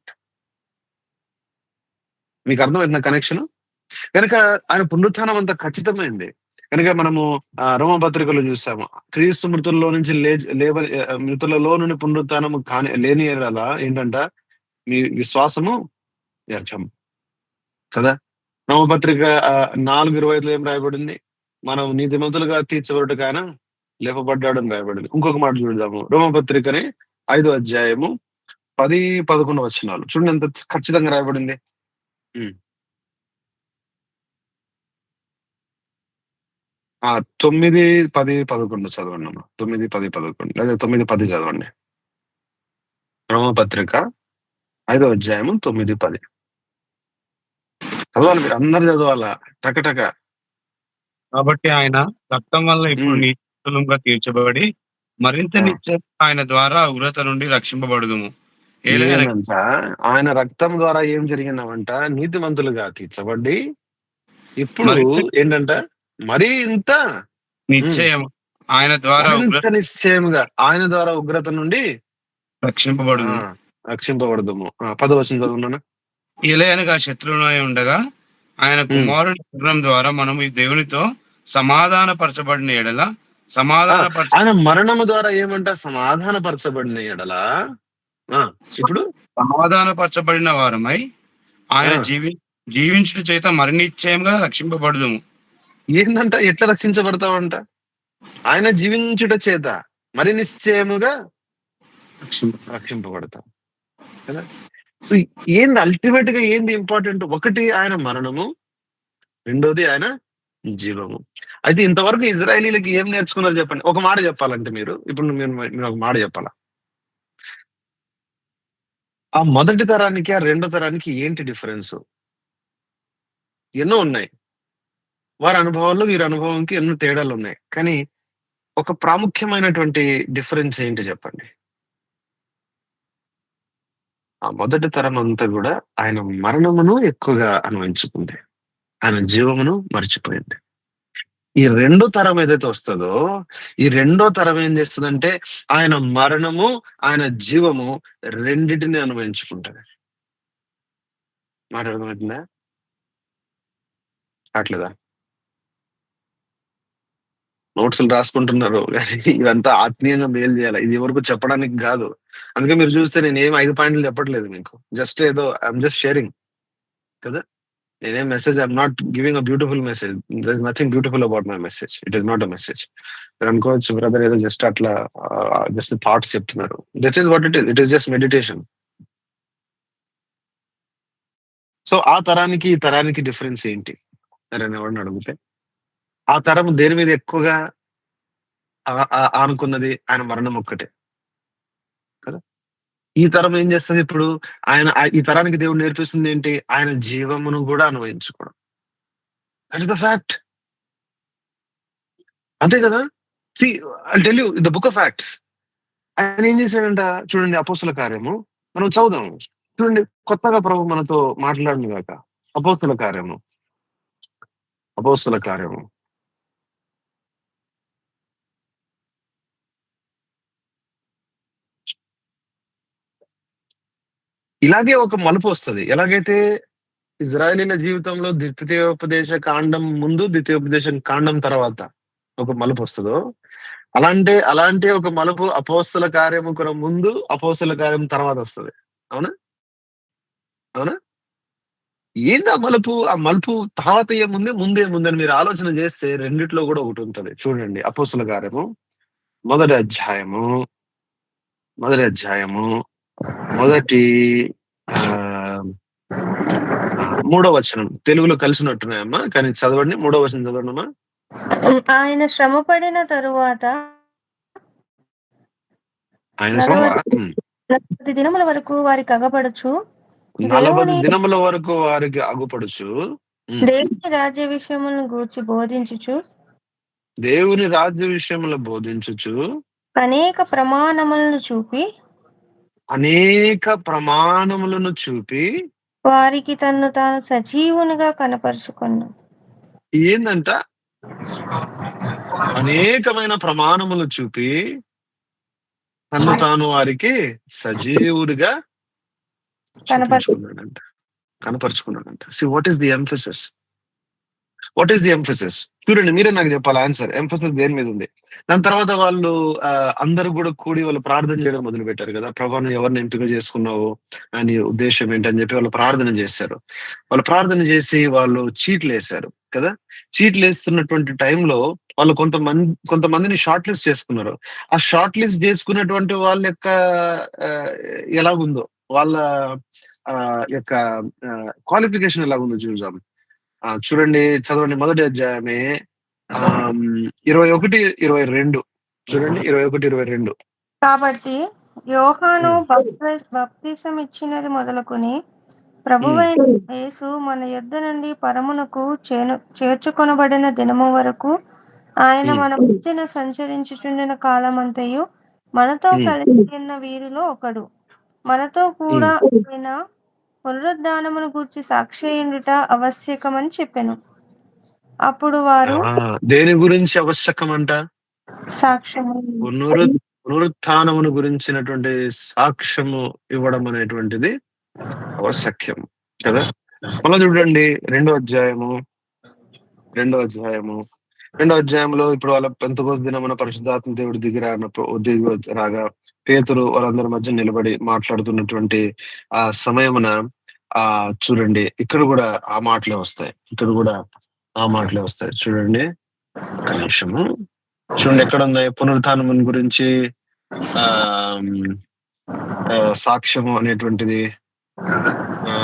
మీకు అర్థమైంది కనెక్షన్? కనుక ఆయన పునరుత్థానం అంత ఖచ్చితమైంది. కనుక మనము రోమపత్రికలో చూసాము, క్రీస్తు మృతుల్లో నుంచి మృతులలో నుండి పునరుత్థానము లేని అలా ఏంటంట మీ విశ్వాసము వ్యర్థం కదా. రోమపత్రిక 4:25 ఏం రాయబడింది? మనం నీతిమంతులుగా తీర్చబడుటకు ఆయన లేపబడ్డాడు అని రాయబడింది. ఇంకొక మాట చూద్దాము, రోమపత్రికని 5వ అధ్యాయము 10-11 వచనాలు చూడండి, ఎంత ఖచ్చితంగా రాయబడింది. 9, 10, 11 చదవండి అమ్మా. 9, 10, 11 లేదా 9, 10 చదవండి. రోమపత్రిక 5వ అధ్యాయము 9, 10 చదవాలి. మీరు అందరు చదవాలా టకటక. కాబట్టి ఆయన రక్తం వల్ల ఇప్పుడు నీతిమంతులుగా తీర్చబడి మరింత నిత్యం ఆయన ద్వారా ఉగ్రత నుండి రక్షింపబడుదుము. ఆయన రక్తం ద్వారా ఏం జరిగినామంట? నీతిమంతులుగా తీర్చబడి ఇప్పుడు ఏంటంట మరి ఇంత నిశ్చయం ఆయన ద్వారా నిశ్చయముగా ఆయన ద్వారా ఉగ్రత నుండి రక్షింపబడదుము. 10వ వచనం చదువున్నాను. ఎలయనగా శత్రువులై ఉండగా ఆయన కుమారుని మరణం ద్వారా మనము ఈ దేవునితో సమాధానపరచబడిన ఎడల ఆయన మరణము ద్వారా ఏమంట? సమాధానపరచబడిన ఎడల ఇప్పుడు సమాధానపరచబడిన వారమై ఆయన జీవించుట చేత మరి నిశ్చయంగా రక్షింపబడదుము. ఏందంట? ఎట్లా రక్షించబడతావంట? ఆయన జీవించుట చేత మరి నిశ్చయముగా రక్షింపబడతాం కదా. సో ఏంది అల్టిమేట్ గా ఏంది ఇంపార్టెంట్? ఒకటి ఆయన మరణము, రెండోది ఆయన జీవము. అయితే ఇంతవరకు ఇజ్రాయేలీలకి ఏం నేర్చుకున్నారు చెప్పండి. ఒక మాట చెప్పాలంటే మీరు ఒక మాట చెప్పాలా? ఆ మొదటి తరానికి ఆ రెండో తరానికి ఏంటి డిఫరెన్స్? ఎన్నో ఉన్నాయి. వారి అనుభవాల్లో వీరి అనుభవంకి ఎన్నో తేడాలు ఉన్నాయి. కానీ ఒక ప్రాముఖ్యమైనటువంటి డిఫరెన్స్ ఏంటి చెప్పండి? ఆ మొదటి తరం అంతా కూడా ఆయన మరణమును ఎక్కువగా అనుభవించుకుంది, ఆయన జీవమును మర్చిపోయింది. ఈ రెండో తరం ఏదైతే వస్తుందో, ఈ రెండో తరం ఏం చేస్తుందంటే ఆయన మరణము, ఆయన జీవము రెండింటిని అనుభవించుకుంటది. మాట అర్థమవుతుందా? అట్లేదా? నోట్స్లు రాసుకుంటున్నారు కానీ ఇవంతా ఆత్మీయంగా మేలు చేయాలి. ఇది ఎవరికి చెప్పడానికి కాదు. అందుకే మీరు చూస్తే నేను ఏం 5 పాయింట్లు చెప్పట్లేదు మీకు. జస్ట్ ఏదో ఐఎమ్ జస్ట్ షేరింగ్ కదా. నేనేం message, I'm not giving a beautiful message. There is nothing beautiful about my message. It is not a message. మీరు అనుకోవచ్చు బ్రదర్ ఏదో జస్ట్ అట్లా జస్ట్ థాట్స్ చెప్తున్నారు. That is what it is. It is just meditation. So ఆ తరానికి ఈ తరానికి difference ఏంటి అని ఎవరిని అడిగితే, ఆ తరం దేని మీద ఎక్కువగా ఆనుకున్నది? ఆయన మరణం ఒక్కటే కదా. ఈ తరం ఏం చేస్తుంది ఇప్పుడు? ఈ తరానికి దేవుడు నేర్పిస్తుంది ఏంటి? ఆయన జీవమును కూడా అనుభవించుకోవడం. That is the fact. అంతే కదా. See I tell you the book of facts. ఆయన ఏం చేశాడంట చూడండి. అపోస్తుల కార్యము మనం చదువుదాము చూడండి. కొత్తగా ప్రభు మనతో మాట్లాడను గాక. అపోస్తుల కార్యము ఇలాగే ఒక మలుపు వస్తుంది. ఎలాగైతే ఇజ్రాయేలీల జీవితంలో ద్వితీయోపదేశ కాండం ముందు, ద్వితీయోపదేశ కాండం తర్వాత ఒక మలుపు వస్తుందో, అలాంటి ఒక మలుపు అపోస్తుల కార్యము ముందు, అపోస్తుల కార్యం తర్వాత వస్తుంది. అవునా? ఏంటి ఆ మలుపు? ఆ మలుపు తర్వాత ముందే మీరు ఆలోచన చేస్తే రెండిట్లో కూడా ఒకటి ఉంటుంది. చూడండి. అపోస్తుల కార్యము మొదటి అధ్యాయము మొదటి 3వ వచనం. తెలుగులో కలిసినట్టున్నాయమ్మా, కానీ చదవండి. 3వ వచనం చదవండి అమ్మా. ఆయన శ్రమ పడిన తరువాత 40 దినముల వరకు వారికి అగపడుచు 40 దినముల వరకు వారికి అగుపడుచు దేవుని రాజ్య విషయములను గూర్చి బోధించుచు అనేక ప్రమాణములను చూపి వారికి తన్ను తాను సజీవునిగా కనపరుచుకున్నాడు. ఏందంట? అనేకమైన ప్రమాణములు చూపి తను తాను వారికి సజీవుడిగా కనపరుచుకున్నాడంట. See what is the emphasis? చూడండి, మీరే నాకు చెప్పాలి ఆన్సర్. ఎంఫసిస్ దేని మీద ఉంది? దాని తర్వాత వాళ్ళు అందరూ కూడా కూడి వాళ్ళు ప్రార్థన చేయడం మొదలు పెట్టారు కదా. ప్రభువును ఎవరిని ఎంపిక చేసుకున్నావు, నీ ఉద్దేశం ఏంటని చెప్పి వాళ్ళు ప్రార్థన చేశారు. వాళ్ళు ప్రార్థన చేసి వాళ్ళు చీట్లు వేశారు కదా. చీట్లు వేస్తున్నటువంటి టైంలో వాళ్ళు కొంతమందిని షార్ట్ లిస్ట్ చేసుకున్నారు. ఆ షార్ట్ లిస్ట్ చేసుకున్నటువంటి వాళ్ళ యొక్క ఎలాగుందో, వాళ్ళ యొక్క క్వాలిఫికేషన్ ఎలాగుందో చూద్దాం. చూడండి, చదవండి. మొదటి అధ్యాయమే 21-22. చూడండి, 21-22. కాబట్టి యోహాను బాప్తిసం ఇచ్చినది మొదలుకొని ప్రభువైన యేసు మన యొద్ద నుండి పరమునకు చేర్చుకొనబడిన దినము వరకు ఆయన మన మధ్యన సంచరించుచుండిన కాలమంతయు మనతో కలిసి ఉన్న వీరిలో ఒకడు. మనతో కూడా ఆయన పునరుద్ధానమును గూర్చి సాక్షియుండుట ఆవశ్యకమని చెప్పెను. అప్పుడు వారు దేని గురించి ఆవశ్యకమంట? సాక్ష్యము, పునరుత్థానమును గురించినటువంటి సాక్ష్యము ఇవ్వడం అనేటువంటిది ఆవశ్యకం కదా. మళ్ళీ చూడండి, 2వ అధ్యాయము రెండో అధ్యాయంలో ఇప్పుడు వాళ్ళ పెంతెకొస్తు దినమున పరిశుద్ధాత్మ దేవుడు రాగా పేతురు వాళ్ళందరి మధ్య నిలబడి మాట్లాడుతున్నటువంటి ఆ సమయమున చూడండి, ఇక్కడ కూడా ఆ మాటలే వస్తాయి. ఇక్కడ కూడా ఆ మాటలే వస్తాయి. చూడండి, ఒక్క నిమిషము. చూడండి ఎక్కడ ఉన్నాయి పునరుత్థానం గురించి ఆ సాక్ష్యము అనేటువంటిది. ఆ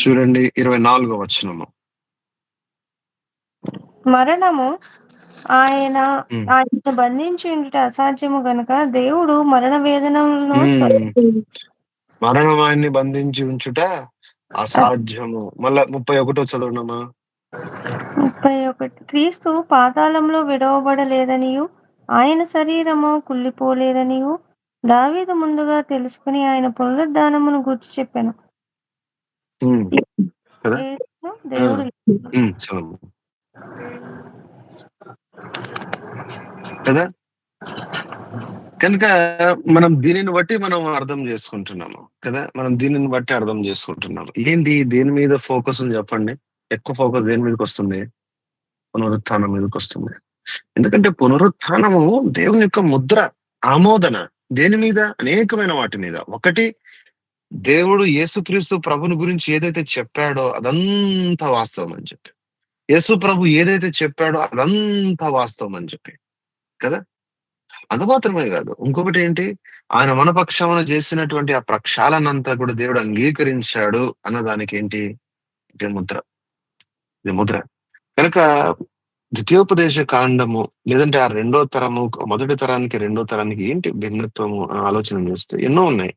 చూడండి 24వ వచనము. మరణము ఆయన బంధించి ఉండుట అసాధ్యము గనుక దేవుడు మరణ వేదనలను మరణం ఆయన్ని బంధించి ఉంచుట అసాధ్యము. మళ్ళా 31 చదవనమా. 31 క్రీస్తు పాతాళంలో విడవబడలేదనియు ఆయన శరీరము కుళ్ళిపోలేదనియు దావీదు ముందుగా తెలుసుకుని ఆయన పునరుద్ధానమును గూర్చి చెప్పాను. దేవుడు కదా. కనుక మనం దీనిని బట్టి మనం అర్థం చేసుకుంటున్నాము కదా. మనం దీనిని బట్టి అర్థం చేసుకుంటున్నాము. ఏంది దేని మీద ఫోకస్ ఉంది చెప్పండి? ఎక్కువ ఫోకస్ దేని మీదకి వస్తుంది? పునరుత్థానం మీదకి వస్తుంది. ఎందుకంటే పునరుత్థానము దేవుని యొక్క ముద్ర, ఆమోదన. దేని మీద? అనేకమైన వాటి మీద. ఒకటి, దేవుడు యేసుక్రీస్తు ప్రభుని గురించి ఏదైతే చెప్పాడో అదంతా వాస్తవం అని చెప్పి, యేసు ప్రభు ఏదైతే చెప్పాడో అదంతా వాస్తవం అని చెప్పి కదా. అది మాత్రమే కాదు, ఇంకొకటి ఏంటి, ఆయన మనపక్షమున చేసినటువంటి ఆ ప్రక్షాళనంతా కూడా దేవుడు అంగీకరించాడు అన్నదానికి ఏంటి? ఇది ముద్ర, ఇది ముద్ర. కనుక ద్వితీయోపదేశ కాండము లేదంటే ఆ రెండో తరము, మొదటి తరానికి రెండో తరానికి ఏంటి భిన్నత్వము ఆలోచన చేస్తే ఎన్నో ఉన్నాయి.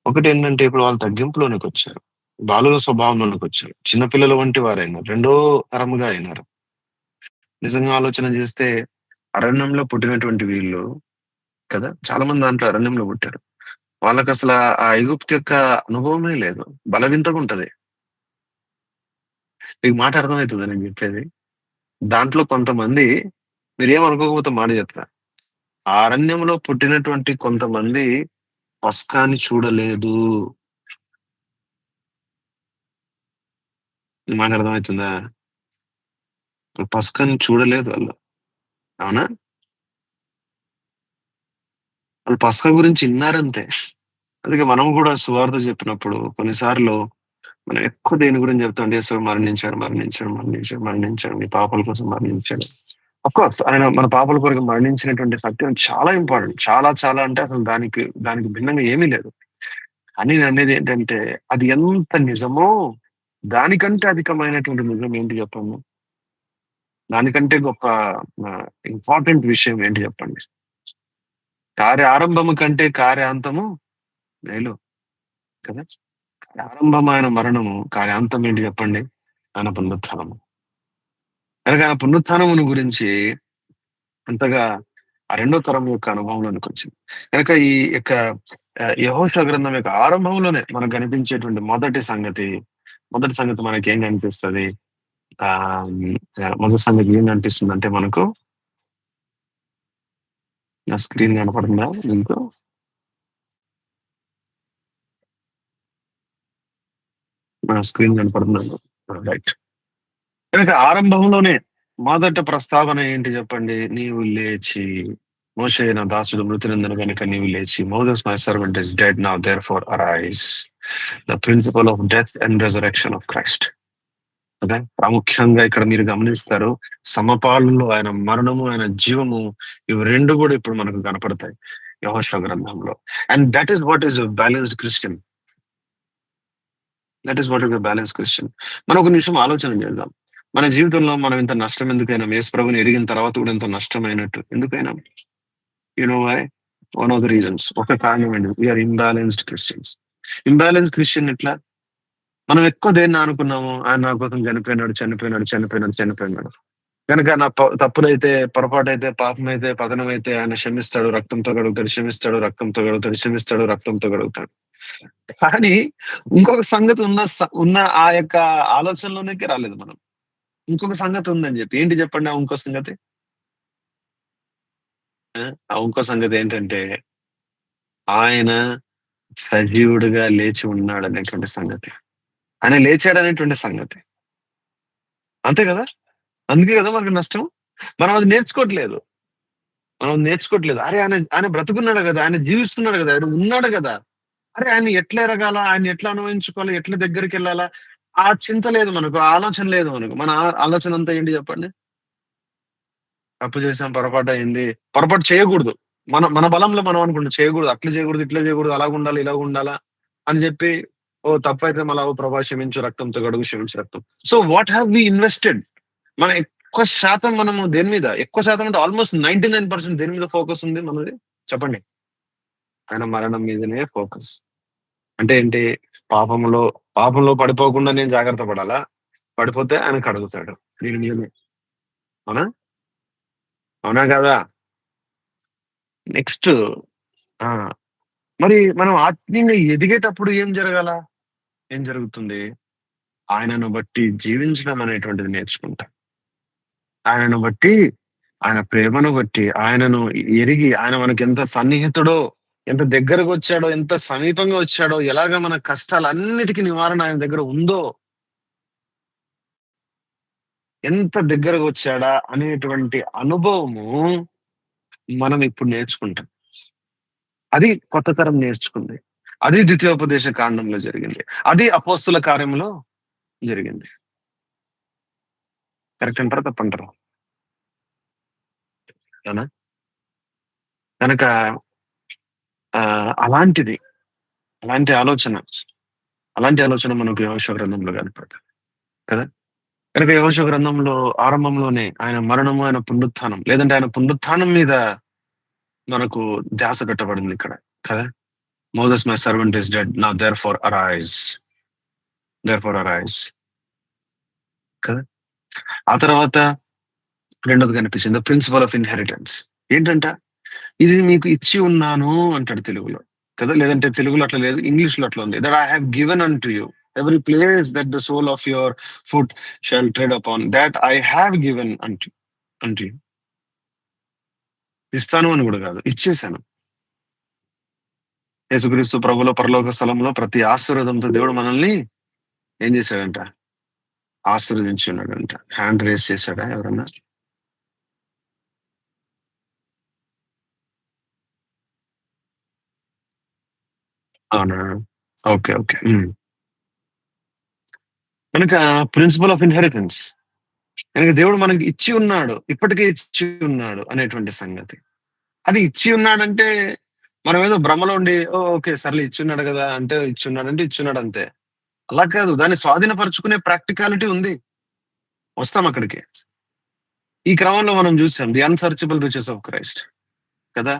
ఒకటి ఏంటంటే ఇప్పుడు వాళ్ళు తగ్గింపులోనికి వచ్చారు, బాలుల స్వభావంలోనికి వచ్చారు, చిన్నపిల్లల వంటి వారైనారు, రెండో తరముగా అయినారు. నిజంగా ఆలోచన చేస్తే అరణ్యంలో పుట్టినటువంటి వీళ్ళు కదా, చాలా మంది దాంట్లో అరణ్యంలో పుట్టారు. వాళ్ళకి అసలు ఆ ఐగుప్తు యొక్క అనుభవమే లేదు, బలవింతగా ఉంటది. మీకు మాట అర్థమవుతుంది నేను చెప్పేది. దాంట్లో కొంతమంది, మీరేమనుకోకపోతే మాట చెప్తా, ఆ అరణ్యంలో పుట్టినటువంటి కొంతమంది పస్కాని చూడలేదు. మాట అర్థమవుతుందా? పస్కాని చూడలేదు వాళ్ళు. అవునా? వాళ్ళు పస్కా గురించి విన్నారంతే. అందుకే మనం కూడా సువార్త చెప్పినప్పుడు కొన్నిసార్లు మనం ఎక్కువ దేని గురించి చెప్తాం? యేసు మరణించాడు, మరణించాడు, మరణించాడు, మరణించాడు, మీ పాపల కోసం మరణించాడు. అఫ్కోర్స్ ఆయన మన పాపల కొరకు మరణించినటువంటి సత్యం చాలా ఇంపార్టెంట్, చాలా చాలా. అంటే అసలు దానికి భిన్నంగా ఏమీ లేదు. అని నేను అనేది ఏంటంటే, అది ఎంత నిజమో దానికంటే అధికమైనటువంటి నిజం ఏంటి చెప్పండి? దానికంటే గొప్ప ఇంపార్టెంట్ విషయం ఏంటి చెప్పండి? కార్యారంభము కంటే కార్యాంతము మేలు కదా. కార్యారంభమైన మరణము, కార్యాంతం ఏంటి చెప్పండి? ఆయన పునరుత్థానము. కనుక ఆయన పునరుత్థానమును గురించి అంతగా ఆ రెండో తరం యొక్క అనుభవంలోనికి వచ్చింది. కనుక ఈ యొక్క యెహోషువ గ్రంథం యొక్క ఆరంభంలోనే మనకు కనిపించేటువంటి మొదటి సంగతి మనకి ఏం కనిపిస్తుంది? మొదటి సంగతి ఏం కనిపిస్తుంది అంటే, మనకు నా స్క్రీన్ కనపడుతుందా మీకు? నా స్క్రీన్ కనపడుతున్నాను, రైట్. కనుక ఆరంభంలోనే మొదట ప్రస్తావన ఏంటి చెప్పండి? నీవు లేచి, మోషే నా దాసుడు మృతి నందన కనుక నీవు లేచి, Moses my servant is dead now therefore arise, the principle of death and resurrection of Christ. Okay, ప్రాముఖ్యంగా ఇక్కడ మీరు గమనిస్తారు, సమపాలలో ఆయన మరణము, ఆయన జీవము, ఇవి రెండు కూడా ఇప్పుడు మనకు కనపడతాయి యెహోషువ గ్రంథంలో. And that is what is balanced Christian. That is what is balance Christian. మనం ఒక నిమిషం ఆలోచన చేద్దాం. మన జీవితంలో మనం ఇంత నష్టం ఎందుకైనా? యేసు ప్రభుని ఎరిగిన తర్వాత కూడా ఇంత నష్టమైనట్టు ఎందుకైనా? No why? One of the reasons, ఒక కారణం ఏంటి? We are imbalanced Christians. Imbalance Christian ఎట్లా? మనం ఎక్కువ దేన్ని అనుకున్నాము? ఆయన నా కోసం చనిపోయినాడు. కనుక నా తప్పులైతే, పొరపాటైతే, పాపమైతే, పతనమైతే ఆయన క్షమిస్తాడు, రక్తంతో గడుగుతాడు. కానీ ఇంకొక సంగతి ఉన్న ఆ యొక్క ఆలోచనలోనికి రాలేదు మనం. ఇంకొక సంగతి ఉందని చెప్పి, ఏంటి చెప్పండి? ఆ ఇంకో సంగతి ఏంటంటే, ఆయన సజీవుడిగా లేచి ఉన్నాడు అనేటువంటి సంగతి. ఆయన లేచాడు అనేటువంటి సంగతి. అంతే కదా! అందుకే కదా మనకు నష్టం. మనం అది నేర్చుకోవట్లేదు. అరే ఆయన ఆయన బ్రతుకున్నాడు కదా! ఆయన జీవిస్తున్నాడు కదా! ఆయన ఉన్నాడు కదా! అరే ఆయన్ని ఎట్లా ఎరగాలా? ఆయన్ని ఎట్లా అనుభవించుకోవాలా? ఎట్లా దగ్గరికెళ్ళాలా? ఆ చింత లేదు మనకు. ఆ ఆలోచన లేదు మనకు. మన ఆలోచన అంతా ఏంటి చెప్పండి? తప్పు చేసాం, పొరపాటయింది. పొరపాటు చేయకూడదు. మన మన బలంలో మనం అనుకుంటాం చేయకూడదు. అట్లా చేయకూడదు, ఇట్లా చేయకూడదు, అలాగుండాలి, ఇలాగుండాలా అని చెప్పి, ఓహ్! తప్పైతే మళ్ళా ఓ ప్రభా క్షమించు రక్తంతో కడుగు, క్షమించు రక్తం. So what have we invested? మనం ఎక్కువ శాతం మనము దేని మీద? ఎక్కువ శాతం అంటే ఆల్‌మోస్ట్ 99% దేని మీద ఫోకస్ ఉంది మనది? చెప్పండి. ఆయన మరణం మీదనే ఫోకస్. అంటే ఏంటి? పాపంలో పాపంలో పడిపోకుండా నేను జాగ్రత్త పడాలా? పడిపోతే ఆయన కడుగుతాడు. దీని మీదనే. అవునా? అవునా కాదా? నెక్స్ట్ ఆ! మరి మనం ఆత్మీయంగా ఎదిగేటప్పుడు ఏం జరగాల? ఏం జరుగుతుంది? ఆయనను బట్టి జీవించడం అనేటువంటిది నేర్చుకుంటాం. ఆయనను బట్టి, ఆయన ప్రేమను బట్టి, ఆయనను ఎరిగి, ఆయన మనకెంత సన్నిహితుడో, ఎంత దగ్గరకొచ్చాడో, ఎంత సమీపంగా వచ్చాడో, ఎలాగ మన కష్టాలన్నిటికి నివారణ ఆయన దగ్గర ఉందో, ఎంత దగ్గరకొచ్చాడా అనేటువంటి అనుభవము మనం ఇప్పుడు నేర్చుకుంటాం. అది కొత్త తరం నేర్చుకుంది. అది ద్వితీయోపదేశ కాండంలో జరిగింది. అది అపోస్తుల కార్యంలో జరిగింది. కరెక్ట్ అంటారా? తప్పంటారా? అవునా? గనక అలాంటిది, అలాంటి ఆలోచన, అలాంటి ఆలోచన మనకు యెహోషువ గ్రంథంలో కనపడతది కదా! కనుక యెహోషువ గ్రంథంలో ఆరంభంలోనే ఆయన మరణము, ఆయన పునరుత్థానం లేదంటే ఆయన పునరుత్థానం మీద మనకు ధ్యాస పెట్టబడింది ఇక్కడ కదా! Moses my servant is dead now therefore arise. Therefore arise కదా! ఆ తర్వాత రెండోది కనిపించింది. The principle of inheritance. ఏంటంట? ఇది మీకు ఇచ్చి ఉన్నాను అంటాడు తెలుగులో. కదా! లేదంటే తెలుగులో అట్లా లేదు. ఇంగ్లీష్‌లో అట్లా ఉంది. That I have given unto you. Every place that the sole of your foot shall tread upon that I have given unto you. ఇస్తాను అని కూడా కాదు. ఇచ్చేసాను. యేసుక్రీస్తు ప్రభులో పరలోక స్థలంలో ప్రతి ఆశీర్వాదంతో దేవుడు మనల్ని ఏం చేశాడంట? ఆశీర్వదించి ఉన్నాడంట. హ్యాండ్ రైజ్ చేశాడా ఎవరన్నా? అవునా? ఓకే. ఓకే. కనుక ప్రిన్సిపల్ ఆఫ్ ఇన్‌హెరిటెన్స్. కనుక దేవుడు మనకి ఇచ్చి ఉన్నాడు. ఇప్పటికే ఇచ్చి ఉన్నాడు అనేటువంటి సంగతి. అది ఇచ్చి ఉన్నాడంటే మనమేదో భ్రమలో ఉండి ఓకే. సర్లే ఇచ్చున్నాడు గదా! అంటే ఇచ్చున్నాడంటే ఇచ్చున్నాడు అంతే. అలా కాదు. దాన్ని స్వాధీనపరుచుకునే ప్రాక్టికాలిటీ ఉంది. వస్తాం అక్కడికి. ఈ క్రమంలో మనం చూసాం the unsearchable riches of Christ కదా!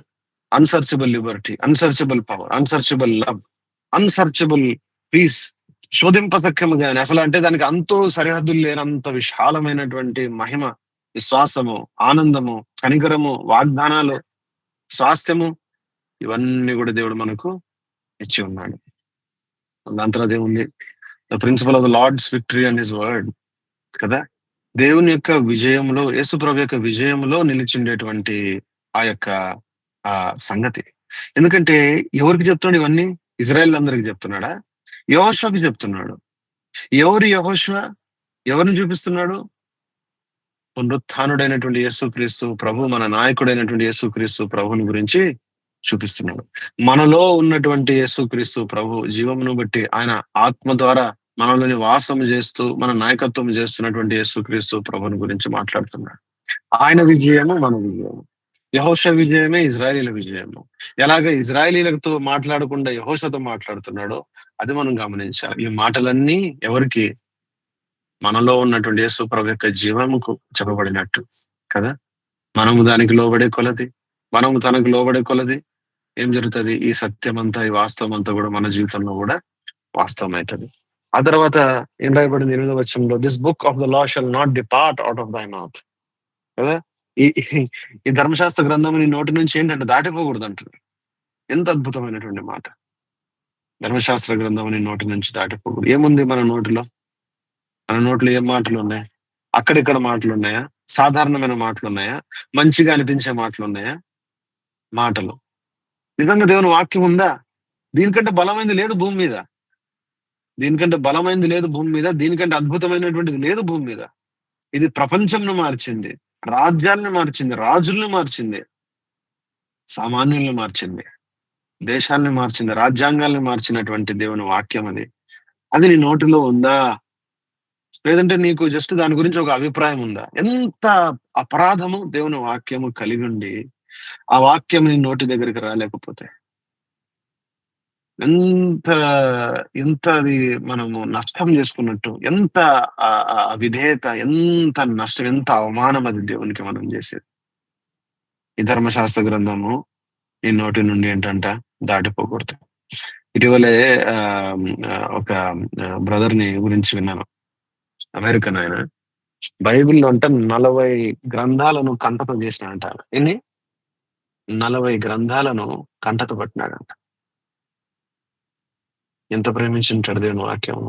Unsearchable Liberty, unsearchable power, unsearchable love, unsearchable piece. శోధింపశక్యము గాని అసలు అంటే దానికి అంతు సరిహద్దులు లేనంత విశాలమైనటువంటి మహిమ, విశ్వాసము, ఆనందము, కనికరము, వాగ్దానాలు, స్వాస్థ్యము ఇవన్నీ కూడా దేవుడు మనకు ఇచ్చి ఉన్నాడు. దాని తర్వాత ఏముంది? The principle of the Lord's victory and his word కదా! దేవుని యొక్క విజయంలో, యేసుప్రభు యొక్క విజయంలో నిలిచిండేటువంటి ఆ యొక్క సంగతి. ఎందుకంటే ఎవరికి చెప్తున్నాడు ఇవన్నీ? ఇజ్రాయేలీయులందరికి చెప్తున్నాడా? యెహోషువకి చెప్తున్నాడు. ఎవరు యెహోషువ? ఎవరిని చూపిస్తున్నాడు? పునరుత్థానుడైనటువంటి యేసుక్రీస్తు ప్రభు, మన నాయకుడైనటువంటి యేసుక్రీస్తు ప్రభుని గురించి చూపిస్తున్నాడు. మనలో ఉన్నటువంటి యేసుక్రీస్తు ప్రభు జీవమును బట్టి ఆయన ఆత్మ ద్వారా మనలోని వాసము చేస్తూ, మన నాయకత్వం చేస్తున్నటువంటి యేసుక్రీస్తు ప్రభుని గురించి మాట్లాడుతున్నాడు. ఆయన విజయము మన విజయము. యెహోషువ విజయమే ఇజ్రాయేలీయుల విజయము. ఎలాగ ఇజ్రాయేలీయులతో మాట్లాడకుండా యెహోషువతో మాట్లాడుతున్నాడో అది మనం గమనించాలి. ఈ మాటలన్నీ ఎవరికి? మనలో ఉన్నటువంటి యేసు ప్రభు యొక్క జీవముకు చెప్పబడినట్టు కదా! మనము దానికి లోబడే కొలది, మనము తనకు లోబడే కొలది ఏం జరుగుతది? ఈ సత్యమంతా, ఈ వాస్తవం అంతా కూడా మన జీవితంలో కూడా వాస్తవం అయితది. ఆ తర్వాత ఏం రాయబడింది 8వ వచనంలో this book of the law shall not depart out of దై మౌత్ కదా! ఈ ఈ ధర్మశాస్త్ర గ్రంథం నీ నోటి నుంచి ఏంటంటే దాటిపోకూడదు అంటున్నాడు. ఎంత అద్భుతమైనటువంటి మాట. ధర్మశాస్త్ర గ్రంథం నీ నోటి నుంచి దాటిపోకూడదు. ఏముంది మన నోటిలో? మన నోట్లో ఏం మాటలున్నాయి? అక్కడిక్కడ మాటలున్నాయా? సాధారణమైన మాటలున్నాయా? మంచిగా అనిపించే మాటలున్నాయా? మాటలు. నిజంగా దేవుని వాక్యం ఉందా? దీనికంటే బలమైనది లేదు భూమి మీద. దీనికంటే బలమైనది లేదు భూమి మీద. దీనికంటే అద్భుతమైనటువంటిది లేదు భూమి మీద. ఇది ప్రపంచంను మార్చింది, రాజ్యాలను మార్చింది, రాజుల్ని మార్చింది, సామాన్యుల్ని మార్చింది, దేశాల్ని మార్చింది, రాజ్యాంగాల్ని మార్చినటువంటి దేవుని వాక్యం అది. అది నీ నోటిలో ఉందా? లేదంటే నీకు జస్ట్ దాని గురించి ఒక అభిప్రాయం ఉందా? ఎంత అపరాధము దేవుని వాక్యము కలిగి ఉండి, ఆ వాక్యం నీ నోటి దగ్గరికి రాలేకపోతే ఎంత ఎంత అది మనము నష్టం చేసుకున్నట్టు, ఎంత అవిధేయత, ఎంత నష్టం, ఎంత అవమానం అది దేవునికి మనం చేసేది. ఈ ధర్మశాస్త్ర గ్రంథము నీ నోటి నుండి ఏంటంట దాటిపోకూడదు. ఇటీవలే ఆ ఒక బ్రదర్ ని గురించి విన్నాను. అమెరికన్ ఆయన బైబిల్లో అంట 40 గ్రంథాలను కంఠత చేసినాడంట. ఎన్ని 40 గ్రంథాలను కంఠత పట్టినాడంట. ఎంత ప్రేమించుంటాడు దేవుని వాక్యం.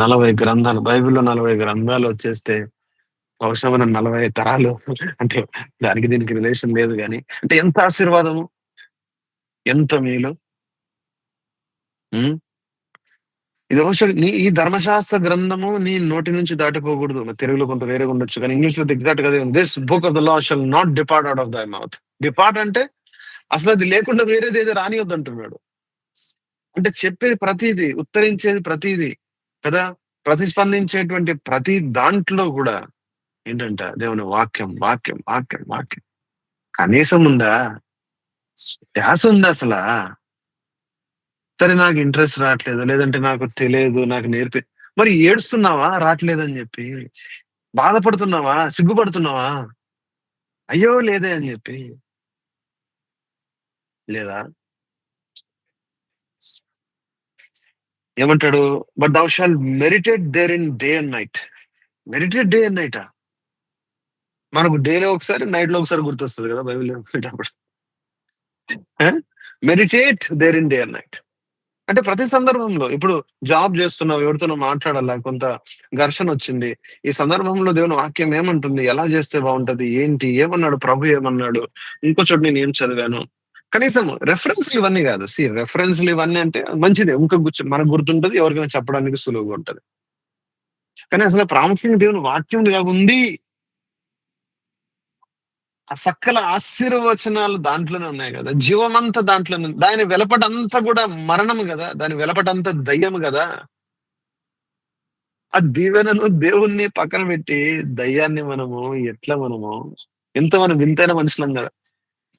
40 గ్రంథాలు, బైబిల్లో 40 గ్రంథాలు వచ్చేస్తే బహుశా మనం 40 తరాలు, అంటే దానికి దీనికి రిలేషన్ లేదు కానీ, అంటే ఎంత ఆశీర్వాదము, ఎంత మేలు. ఇది బహుశా ఈ ధర్మశాస్త్ర గ్రంథము నీ నోటి నుంచి దాటిపోకూడదు. తెలుగులో కొంత వేరేగా ఉండొచ్చు కానీ ఇంగ్లీష్ లో ఎగ్జాక్ట్ గా this book of the law shall not depart out of దై మౌత్. డిపార్ట్ అంటే అసలు అది లేకుండా వేరేది ఏదో రానివద్దు అంటున్నాడు. అంటే చెప్పేది ప్రతిదీ, ఉత్తరించేది ప్రతిదీ కదా, ప్రతిస్పందించేటువంటి ప్రతి దాంట్లో కూడా ఏంటంట దేవుని వాక్యం వాక్యం వాక్యం వాక్యం. కనీసం ఉందా? ధ్యాస ఉందా అసలా? సరే నాకు ఇంట్రెస్ట్ రావట్లేదు, లేదంటే నాకు తెలియదు, నాకు మరి ఏడుస్తున్నావా రావట్లేదని చెప్పి? బాధపడుతున్నావా? సిగ్గుపడుతున్నావా? అయ్యో లేదే అని చెప్పి లేదా? ఏమంటాడు? But thou shall meditate there in day and night. Meditate day and night. మనకు డేలో ఒకసారి, నైట్ లో ఒకసారి గుర్తొస్తుంది కదా బైబిల్ వినేటప్పుడు. Meditate there in day and night అంటే ప్రతి సందర్భంలో. ఇప్పుడు జాబ్ చేస్తున్నావు, ఎవరితోనో మాట్లాడాలా, కొంత ఘర్షణ వచ్చింది, ఈ సందర్భంలో దేవుని వాక్యం ఏమంటుంది, ఎలా చేస్తే బాగుంటది, ఏంటి, ఏమన్నాడు ప్రభు, ఏమన్నాడు, ఇంకో చోట నేను ఏం చదివాను, కనీసం రెఫరెన్స్లు ఇవన్నీ కాదు. రెఫరెన్స్లు ఇవన్నీ అంటే మంచిదే, ఇంకా మనకు గుర్తుంటది, ఎవరికైనా చెప్పడానికి సులువుగా ఉంటది. కానీ అసలు ప్రాముఖ్యంగా దేవుని వాక్యం ఉంది. ఆ సకల ఆశీర్వచనాలు దాంట్లోనే ఉన్నాయి కదా, జీవమంతా దాంట్లోనే. దాని వెలపటంతా కూడా మరణము కదా, దాని వెలపటంతా దయ్యము కదా. ఆ దీవెనను, దేవుణ్ణి పక్కన పెట్టి దయ్యాన్ని మనము ఎంత మనం వింతైన మనుషులం కదా.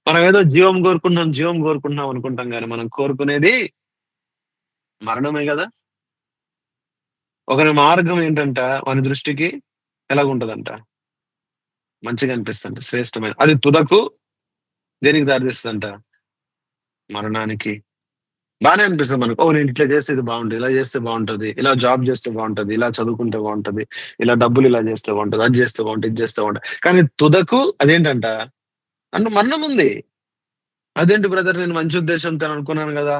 మనం ఏదో జీవం కోరుకుంటున్నాం అనుకుంటాం కానీ మనం కోరుకునేది మరణమే కదా. ఒకరి మార్గం ఏంటంట, మన దృష్టికి ఎలాగుంటదంట, మంచిగా అనిపిస్తుంట, శ్రేష్టమైన. అది తుదకు దేనికి దారితీస్తుందంట? మరణానికి. బానే అనిపిస్తుంది మనకు. నేను ఇట్లా చేస్తే ఇది బాగుంటుంది, ఇలా చేస్తే బాగుంటది, ఇలా జాబ్ చేస్తే బాగుంటది, ఇలా చదువుకుంటే బాగుంటది, ఇలా డబ్బులు ఇలా చేస్తే బాగుంటది, అది చేస్తే బాగుంటుంది, ఇది చేస్తే బాగుంటుంది. కానీ తుదకు అదేంటంట, మరణం ఉంది. అదేంటి బ్రదర్, నేను మంచి ఉద్దేశంతో అనుకున్నాను కదా.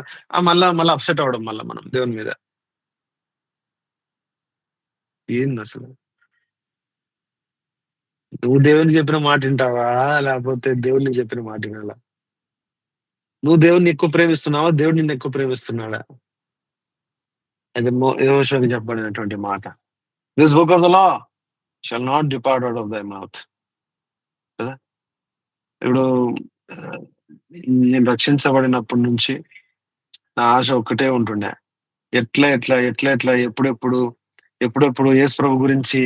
మళ్ళా అప్సెట్ అవ్వడం మళ్ళా మనం దేవుని మీద. ఏంది అసలు? నువ్వు దేవుని చెప్పిన మాట వింటావా, లేకపోతే దేవుడిని చెప్పిన మాట వినాలా? నువ్వు దేవుడిని ఎక్కువ ప్రేమిస్తున్నావా, దేవుడు నిన్ను ఎక్కువ ప్రేమిస్తున్నాడా? అది యెహోషువకి చెప్పబడినటువంటి మాట. This book of the law shall not depart out of దై మౌత్ కదా. ఇప్పుడు నేను రక్షించబడినప్పటి నుంచి నా ఆశ ఒక్కటే ఉంటుండే, ఎట్లా ఎట్లా ఎట్లా ఎట్లా ఎప్పుడెప్పుడు యేసు ప్రభు గురించి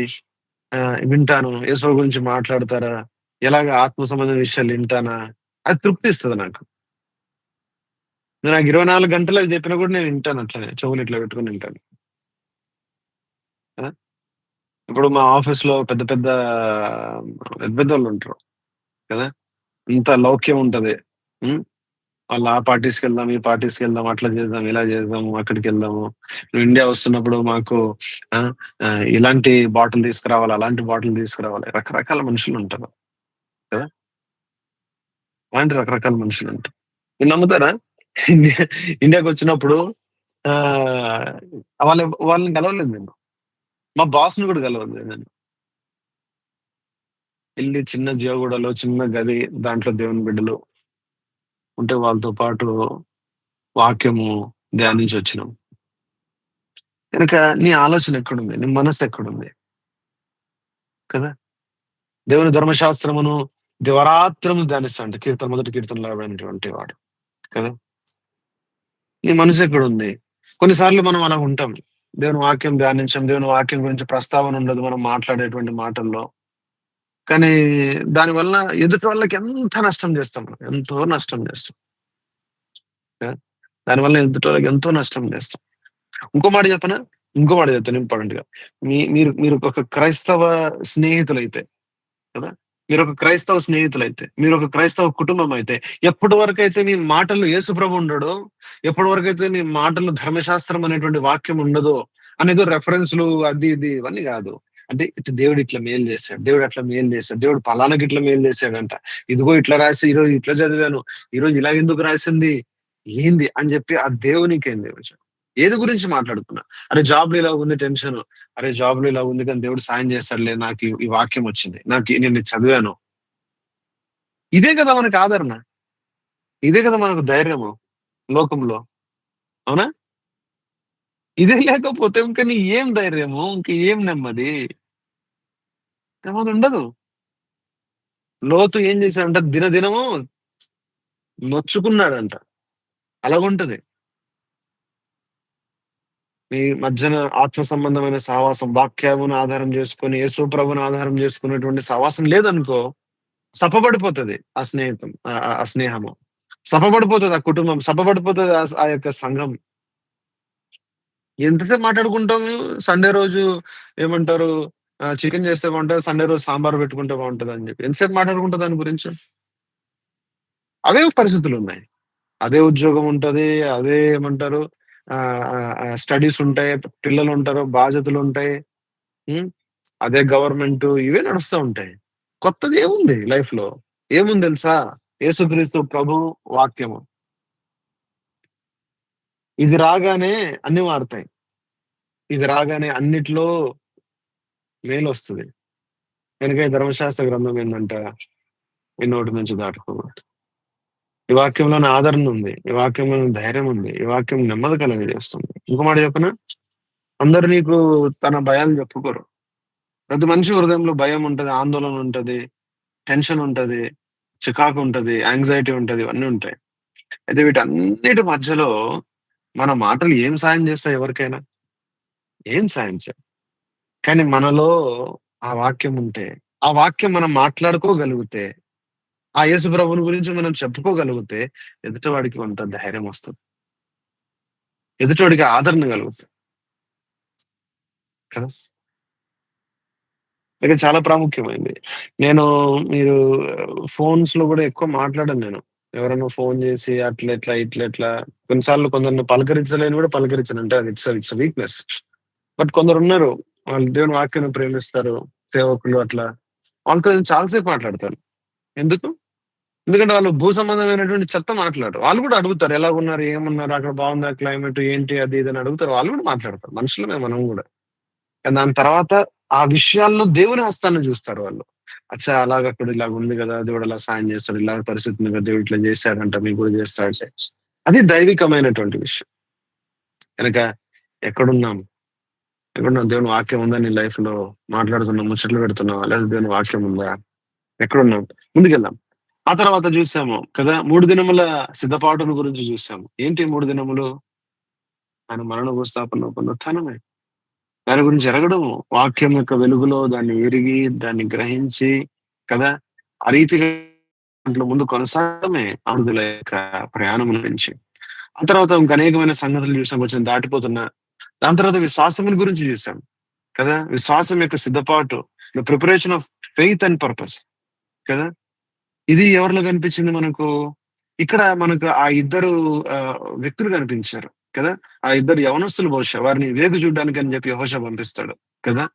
వింటాను, యేసు ప్రభు గురించి మాట్లాడతారా, ఎలాగ ఆత్మ సంబంధ విషయాలు వింటానా, అది తృప్తి ఇస్తుంది నాకు. నాకు 24 గంటలు అది చెప్పినా కూడా నేను వింటాను, అట్లనే చెవులు ఇట్లా పెట్టుకుని వింటాను. ఇప్పుడు మా ఆఫీస్ లో పెద్ద పెద్ద వాళ్ళు ఉంటారు కదా, ఇంత లౌక్యం ఉంటది. వాళ్ళు ఆ పార్టీస్కి వెళ్దాం, ఈ పార్టీస్కి వెళ్దాం, అట్లా చేద్దాం, ఇలా చేద్దాము, అక్కడికి వెళ్దాము, నువ్వు ఇండియా వస్తున్నప్పుడు మాకు ఇలాంటి బాటిల్ తీసుకురావాలి, అలాంటి బాటిల్ తీసుకురావాలి. రకరకాల మనుషులు ఉంటారు కదా, అలాంటి రకరకాల మనుషులు ఉంటారు. మీరు నమ్ముతారా, ఇండియాకి వచ్చినప్పుడు వాళ్ళని కలవలేదు నేను, మా బాస్ని కూడా కలవలేదు నేను. వెళ్ళి చిన్న జోగూడలో చిన్న గది, దాంట్లో దేవుని బిడ్డలు ఉంటే వాళ్ళతో పాటు వాక్యము ధ్యానించి వచ్చినాం. కనుక నీ ఆలోచన ఎక్కడుంది? నీ మనస్సు ఎక్కడుంది? కదా! దేవుని ధర్మశాస్త్రమును దివరాత్రము ధ్యానిస్తాడంట. మొదటి కీర్తనలో రాయబడినటువంటి వాడు కదా! నీ మనసు ఎక్కడుంది? కొన్నిసార్లు మనం అలా ఉంటాం. దేవుని వాక్యం ధ్యానించం. దేవుని వాక్యం గురించి ప్రస్తావన ఉండదు మనం మాట్లాడేటువంటి మాటల్లో. కానీ దానివల్ల ఎదుటి వాళ్ళకి ఎంత నష్టం చేస్తాం మనం. ఎంతో నష్టం చేస్తాం. దానివల్ల ఎదుటి వాళ్ళకి ఎంతో నష్టం చేస్తాం. ఇంకో మాట చెప్పనా? ఇంకో మాట చెప్తాను ఇంపార్టెంట్‌గా. మీరు మీరు ఒక క్రైస్తవ స్నేహితులైతే కదా! మీరొక క్రైస్తవ స్నేహితులైతే, మీరొక క్రైస్తవ కుటుంబం అయితే, ఎప్పటి వరకైతే మీ మాటల్లో యేసుప్రభు ఉండడో, ఎప్పటి వరకైతే మీ మాటల్లో ధర్మశాస్త్రం అనేటువంటి వాక్యం ఉండదో, అనేదో రెఫరెన్స్‌లు అది ఇది ఇవన్నీ గాదు. అంటే దేవుడు ఇట్లా మేలు చేశాడు. దేవుడు అట్లా మేలు చేశాడు. దేవుడు పలానాకి ఇట్లా మేలు చేశాడంట. ఇదిగో ఇట్లా రాసి ఈరోజు ఇట్లా చదివాను. ఈరోజు ఇలా ఎందుకు రాసింది? ఏంది? అని చెప్పి ఆ దేవునికేంది విషయం. ఏది గురించి మాట్లాడుతున్నా? అరే జాబ్‌లో ఇలా ఉంది టెన్షను. అరే జాబ్‌లో ఇలా ఉంది కానీ దేవుడు సాయం చేస్తాడులే. నాకు ఈ వాక్యం వచ్చింది. నేను ఇది చదివాను. ఇదే కదా మనకు ఆదరణ. ఇదే కదా మనకు ధైర్యము లోకంలో. అవునా? ఇదే లేకపోతే ఇంక నీ ఏం ధైర్యము? ఇంక ఏం నెమ్మది? నెమ్మది ఉండదు. లోతు ఏం చేశాడంట దినదినము నొచ్చుకున్నాడంట. అలాగుంటది. మీ మధ్యన ఆత్మ సంబంధమైన సహవాసం, వాక్యమును ఆధారం చేసుకొని, యేసు ప్రభువును ఆధారం చేసుకున్నటువంటి సహవాసం లేదనుకో, సఫపడిపోతది ఆ స్నేహితం. ఆ స్నేహము. సఫపడిపోతది ఆ కుటుంబం. సఫపడిపోతది ఆ యొక్క సంఘం. ఎంతసేపు మాట్లాడుకుంటాము? సండే రోజు ఏమంటారు చికెన్ చేస్తే బావుంటది. సండే రోజు సాంబార్ పెట్టుకుంటే బావుంటదని చెప్పి. ఎంతసేపు మాట్లాడుకుంటాం దాని గురించి? అవే పరిస్థితులున్నాయి. అదే ఉద్యోగం ఉంటది. అదే ఏమంటారు స్టడీస్ ఉంటాయి. పిల్లలుంటారు. బాధ్యతలుంటాయి. హ్మ్. అదే గవర్నమెంటు ఇవే నడుస్తా ఉంటాయి. కొత్తది ఏముంది లైఫ్‌లో? ఏముంది తెలుసా? యేసుక్రీస్తు ప్రభువు వాక్యము. ఇది రాగానే అన్నీ మారుతాయి. ఇది రాగానే అన్నిట్లో మేలొస్తది. గనుక ఈ ధర్మశాస్త్ర గ్రంథం ఏందంట, నీ నోటి నుంచి దాటుకోకూడదు. ఈ వాక్యంలోని ఆదరణ ఉంది. ఈ వాక్యంలోని ధైర్యం ఉంది. ఈ వాక్యం నెమ్మది కలుగజేస్తుంది. ఇంకో మాట చెప్పనా? అందరూ నీకు తన భయాలు చెప్పుకోరు. ప్రతి మనిషి హృదయంలో భయం ఉంటది, ఆందోళన ఉంటది, టెన్షన్ ఉంటది, చికాకు ఉంటది, యాంగ్జైటీ ఉంటది. ఇవన్నీ ఉంటాయి. అయితే వీటన్నిటి మధ్యలో మన మాటలు ఏం సాయం చేస్తాయి ఎవరికైనా? ఏం సాయం చేయవు. కానీ మనలో ఆ వాక్యం ఉంటే, ఆ వాక్యం మనం మాట్లాడుకోగలిగితే, ఆ యేసు ప్రభువుని గురించి మనం చెప్పుకోగలిగితే, ఎదుటివాడికి కొంత ధైర్యం వస్తది. ఎదుటివాడికి ఆదరణ కలుగుతది. కదా! ఇది చాలా ప్రాముఖ్యమైనది. నేను మీరు ఫోన్స్‌లో గూడా ఎక్కువ మాట్లాడను నేను. ఎవరైనా ఫోన్ జేసి అట్లెట్లా, ఇట్లెట్లా కొన్నిసార్లు కొందరిని పలకరించలేను గూడా పలకరించను. అంటే అది ఇట్స్ వీక్‌నెస్. బట్ కొందరున్నారు. వాళ్ళు దేవుని వాక్యాన్ని ప్రేమిస్తారు. సేవకులు అట్లా. వాళ్ళతో నేను చాలా సేపు మాట్లాడతాను. ఎందుకు? ఎందుకంటే వాళ్ళు భూ సంబంధమైనటువంటి చెత్త మాట్లాడరు. వాళ్ళు గూడా అడుగుతారు. ఎలాగున్నారు? ఏమున్నారు? అక్కడ బాగుందా క్లైమేట్? ఏంటి? అది ఇది అని అడుగుతారు. వాళ్ళు గూడా మాట్లాడతారు. మనుషులమే మనం గూడా. దాని తర్వాత ఆ విషయాల్లో దేవుని హస్తాన్ని చూస్తారు వాళ్ళు. అచ్చా! అలాగ అక్కడ ఇలాగ ఉంది గదా! దేవుడు అలా సాయం చేస్తాడు. ఇలాగ పరిస్థితి ఉంది కదా! దేవుడు ఇట్లా చేశాడంట మీకు కూడా చేస్తాడు. అది దైవికమైనటువంటి విషయం. కనుక ఎక్కడున్నాం? ఎక్కడున్నాం? దేవుని వాక్యం ఉందా నీ లైఫ్‌లో? మాట్లాడుతున్నాం, ముచ్చట్లు పెడుతున్నావా? లేదా దేవుని వాక్యం ఉందా? ఎక్కడున్నాం? ముందుకెళ్దాం. ఆ తర్వాత చూసాము కదా! 3 దినముల సిద్ధపాటుల గురించి చూసాము. ఏంటి 3 దినములు? ఆయన మరణ భూస్థాపన పునరుత్థానమే. దాని గురించి ఎరగడము. వాక్యం యొక్క వెలుగులో దాన్ని ఎరిగి, దాన్ని గ్రహించి కదా! ఆ రీతిగా దాంట్లో ముందు కొనసాగడమే ఆరుదుల యొక్క ప్రయాణం నుంచి. ఆ తర్వాత ఇంక అనేకమైన సంగతులు చూసాం. కొంచెం దాటిపోతున్నా. దాని తర్వాత విశ్వాసముల గురించి చూసాం. కదా! విశ్వాసం యొక్క సిద్ధపాటు. The preparation of faith and purpose. కదా! ఇది ఎవరిలో కనిపించింది మనకు? ఇక్కడ మనకు ఆ ఇద్దరు వ్యక్తులు కనిపించారు. కదా! ఆ ఇద్దరు యవనస్తులు బహుశా వారిని వేగు చూడ్డానికి అని చెప్పి యెహోషువ పంపిస్తాడు. కదా!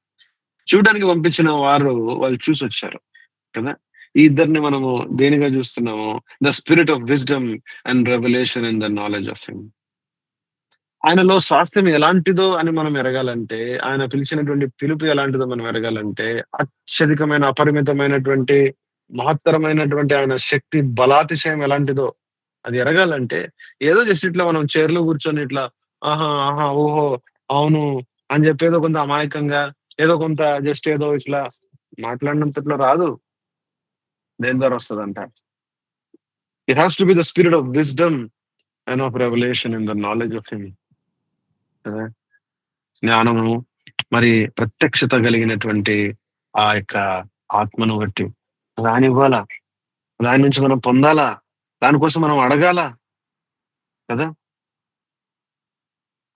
చూడ్డానికి పంపించిన వాళ్ళు చూసొచ్చారు. కదా! ఈ ఇద్దరిని మనము దేనిగా చూస్తున్నాము? The spirit of wisdom and revolution in the knowledge of him. ఆయనలో స్వాస్థ్యం ఎలాంటిదో అని మనం ఎరగాలంటే, ఆయన పిలిచినటువంటి పిలుపు ఎలాంటిదో మనం ఎరగాలంటే, అత్యధికమైన, అపరిమితమైనటువంటి, మహత్తరమైనటువంటి ఆయన శక్తి బలాతిశయం ఎలాంటిదో అది ఎరగాలంటే ఏదో జస్ట్ ఇట్లా మనం చైర్‌లో కూర్చొని ఇట్లా ఆహా! ఆహా! ఓహో! అవును అని చెప్పి ఏదో కొంత అమాయకంగా ఏదో కొంత జస్ట్ ఏదో ఇట్లా మాట్లాడినంతట్లో రాదు. దేని ద్వారా వస్తదంట? It has to be the spirit of wisdom and of revolution in the knowledge of him కదా! జ్ఞానము మరి ప్రత్యక్షత కలిగినటువంటి ఆ యొక్క ఆత్మను బట్టి రానివ్వాలా. దాని నుంచి మనం పొందాలా. దానికోసం మనం అడగాల కదా!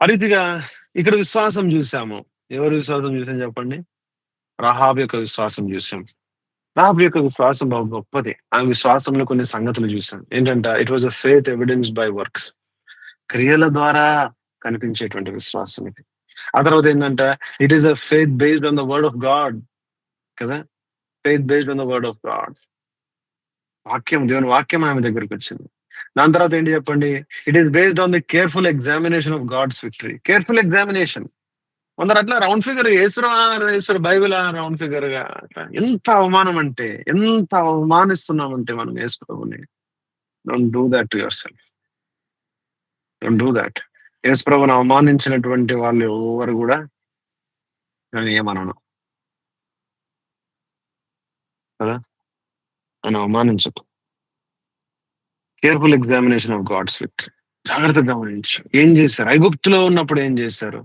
ఆ రీతిగా ఇక్కడ విశ్వాసం జూసాము. ఎవరి విశ్వాసం జూసాం చెప్పండి? రహాబు యొక్క విశ్వాసం జూసాం. రహాబు యొక్క విశ్వాసం బహు గొప్పది. ఆ విశ్వాసంలో కొన్ని సంగతులు జూసాం. ఏంటంట it was a faith evidenced by works. క్రియల ద్వారా కనిపించేటువంటి విశ్వాసం ఇది. ఆ తర్వాత ఏందంటే it is a faith based on the word of God కదా! Faith based on the word of God. దేవుని వాక్యం ఆమె దగ్గరకొచ్చింది. దాని తర్వాత ఏంటి చెప్పండి? It is based on the careful examination of God's victory. Careful examination. కొందరు అట్లా రౌండ్ ఫిగర్ యేసురు బైబిలా రౌండ్ ఫిగర్‌గా అట్లా ఎంత అవమానం అంటే, ఎంత అవమానిస్తున్నామంటే మనం యేసు ప్రభుని. Don't do that to yourself. Don't do that. Yesu ప్రభుని అవమానించినటువంటి వాళ్ళు ఎవ్వరు గూడా నేను ఏమనను కదా! ఆయన అవమానించకు. Careful examination of God's victory. జాగ్రత్తగా గమనించు. ఏం జేశారు? ఐగుప్తులో ఉన్నప్పుడు ఏం జేశారు?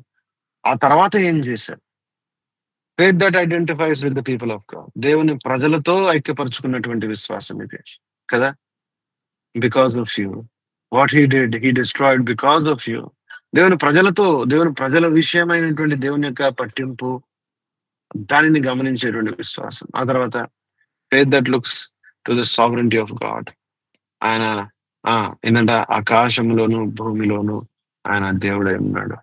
ఆ తర్వాత ఏం జేశారు? Faith that identifies with the people of God. దేవుని ప్రజలతో ఐక్యపరుచుకున్నటువంటి విశ్వాసం ఇది కదా! Because of you. What he did he destroyed because of you. దేవుని ప్రజల విషయమైనటువంటి దేవుని యొక్క పట్టింపు, దానిని గమనించేటువంటి విశ్వాసం. ఆ తర్వాత faith that looks to the sovereignty of God. ఆయన ఏంటంటే ఆకాశంలోను, భూమిలోను ఆయన దేవుడై ఉన్నాడు.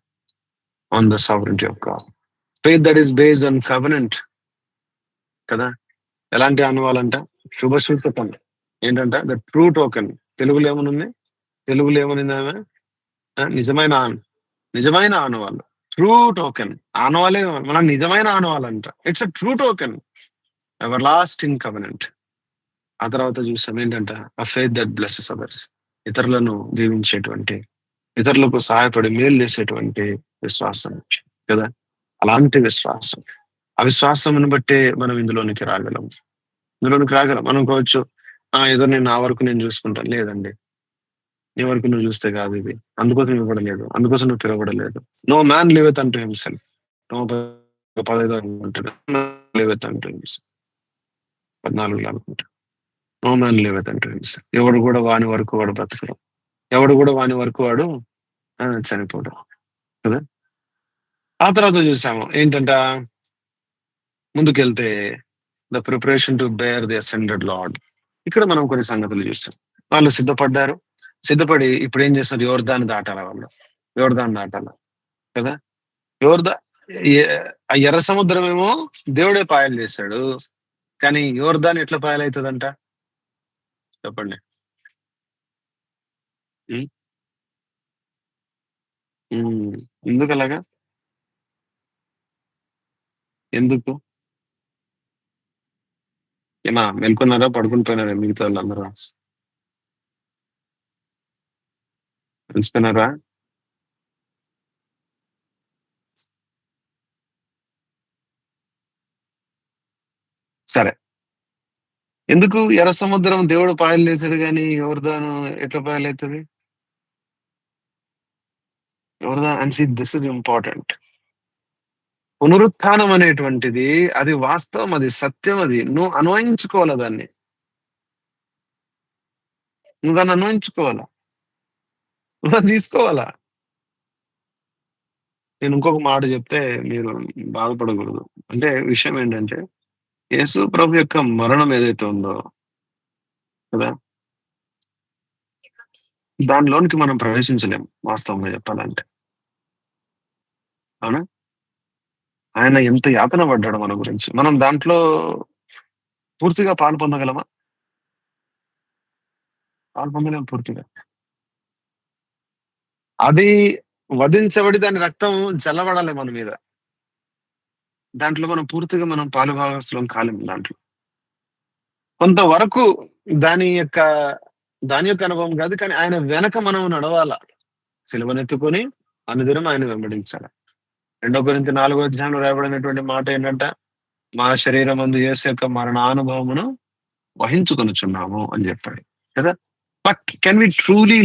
On the sovereignty of God. Faith that is based on covenant కదా! ఎలాంటి అనువాలంట? శుభ సూచకం. ఏంటంట? The true token. తెలుగులో ఏమనుంది? తెలుగులో ఏమనింది ఆమె? నిజమైన ఆనవాళ్ళు. True token. ఆనవాలే మన నిజమైన ఆనవాలంట. It's a true token. Ever lasting covenant. ఆ తర్వాత చూసాం ఏంటంట? A faith that blesses others. ఇతరులను దీవించేటువంటి, ఇతరులకు సహాయపడి మేలు చేసేటువంటి విశ్వాసం కదా! అలాంటి విశ్వాసం. ఆ విశ్వాసమును బట్టే మనం ఇందులోనికి రాగలం. మనం అనుకోవచ్చు, ఏదో నేను నా వరకు నేను చూసుకుంటాను. లేదండి. నీ వరకు నువ్వు చూస్తే కాదు ఇది. అందుకోసం ఇవ్వబడలేదు. అందుకోసం నువ్వు పిలువబడలేదు. నో మ్యాన్ లివెత్ అంటూ హిమ్సెల్ఫ్. 15 అంటాడు. లివెత్ అంటూ హిమ్సెల్ఫ్. 14 అనుకుంటా. నో మ్యాన్ లివెత్ అంటూ హిమ్సెల్ఫ్. ఎవడు కూడా వాని వరకు వాడు బ్రతకడు. ఎవడు కూడా వాని వరకు వాడు చనిపోడు కదా! ఆ తర్వాత చూసాము ఏంటంట ముందుకెళ్తే the preparation to bear the ascended Lord. ఇక్కడ మనం కొన్ని సంగతులు చూస్తాం. వాళ్ళు సిద్ధపడ్డారు. సిద్ధపడి ఇప్పుడు ఏం చేస్తున్నారు? యోర్దాన్ని దాటాల వాళ్ళు. యోర్దాన్ని దాటాల కదా! యోర్దా ఆ ఎర్ర సముద్రం ఏమో దేవుడే పాయలు చేశాడు. కానీ యోర్దాన్ ఎట్లా పాయలవుతుందంట చెప్పండి? ఉమ్, ఎందుకు అలాగా? ఎందుకు? ఏమా మెలుకున్నారా? పడుకుని పోయినారా మిగతా వాళ్ళందరూ? తెలిసిపోయినారా? సరే. ఎందుకు ఎర్ర సముద్రం దేవుడు పాయలు చేశాడు కానీ యోర్దాను ఎట్లా పాయలవుతుంది? యోర్దాన్ and see this is important. పునరుత్థానం అనేటువంటిది అది వాస్తవం, అది సత్యం, అది నువ్వు అన్వయించుకోవాలా దాన్ని. నువ్వు దాన్ని అన్వయించుకోవాలా. నువ్వు దాన్ని తీసుకోవాలా. నేను ఇంకొక మాట చెప్తే మీరు బాధపడకూడదు. అంటే విషయం ఏంటంటే యేసు ప్రభు యొక్క మరణం ఏదైతే ఉందో కదా! దానిలోనికి మనం ప్రవేశించలేం వాస్తవంగా చెప్పాలంటే. అవునా? ఆయన ఎంత యాతన పడ్డాడో మన గురించి. మనం దాంట్లో పూర్తిగా పాలు పొందగలమా? పాలు పొందలేం పూర్తిగా. అది వధించబడి దాని రక్తం చల్లబడాలి మన మీద. దాంట్లో మనం పూర్తిగా పాలు భాగస్తులం కాలేము దాంట్లో. కొంతవరకు దాని యొక్క దాని యొక్క అనుభవం కాదు, కానీ ఆయన వెనక మనం నడవాల. సిలువనెత్తుకొని అనుదినం ఆయన వెంబడించాలి. 2 కొరింథీ 4వ అధ్యాయంలో రాయబడినటువంటి మాట ఏంటంట, మా శరీరం అందు యేసు యొక్క మరణానుభవమును వహించుకొనుచున్నాము అని చెప్పాడు కదా. But can we truly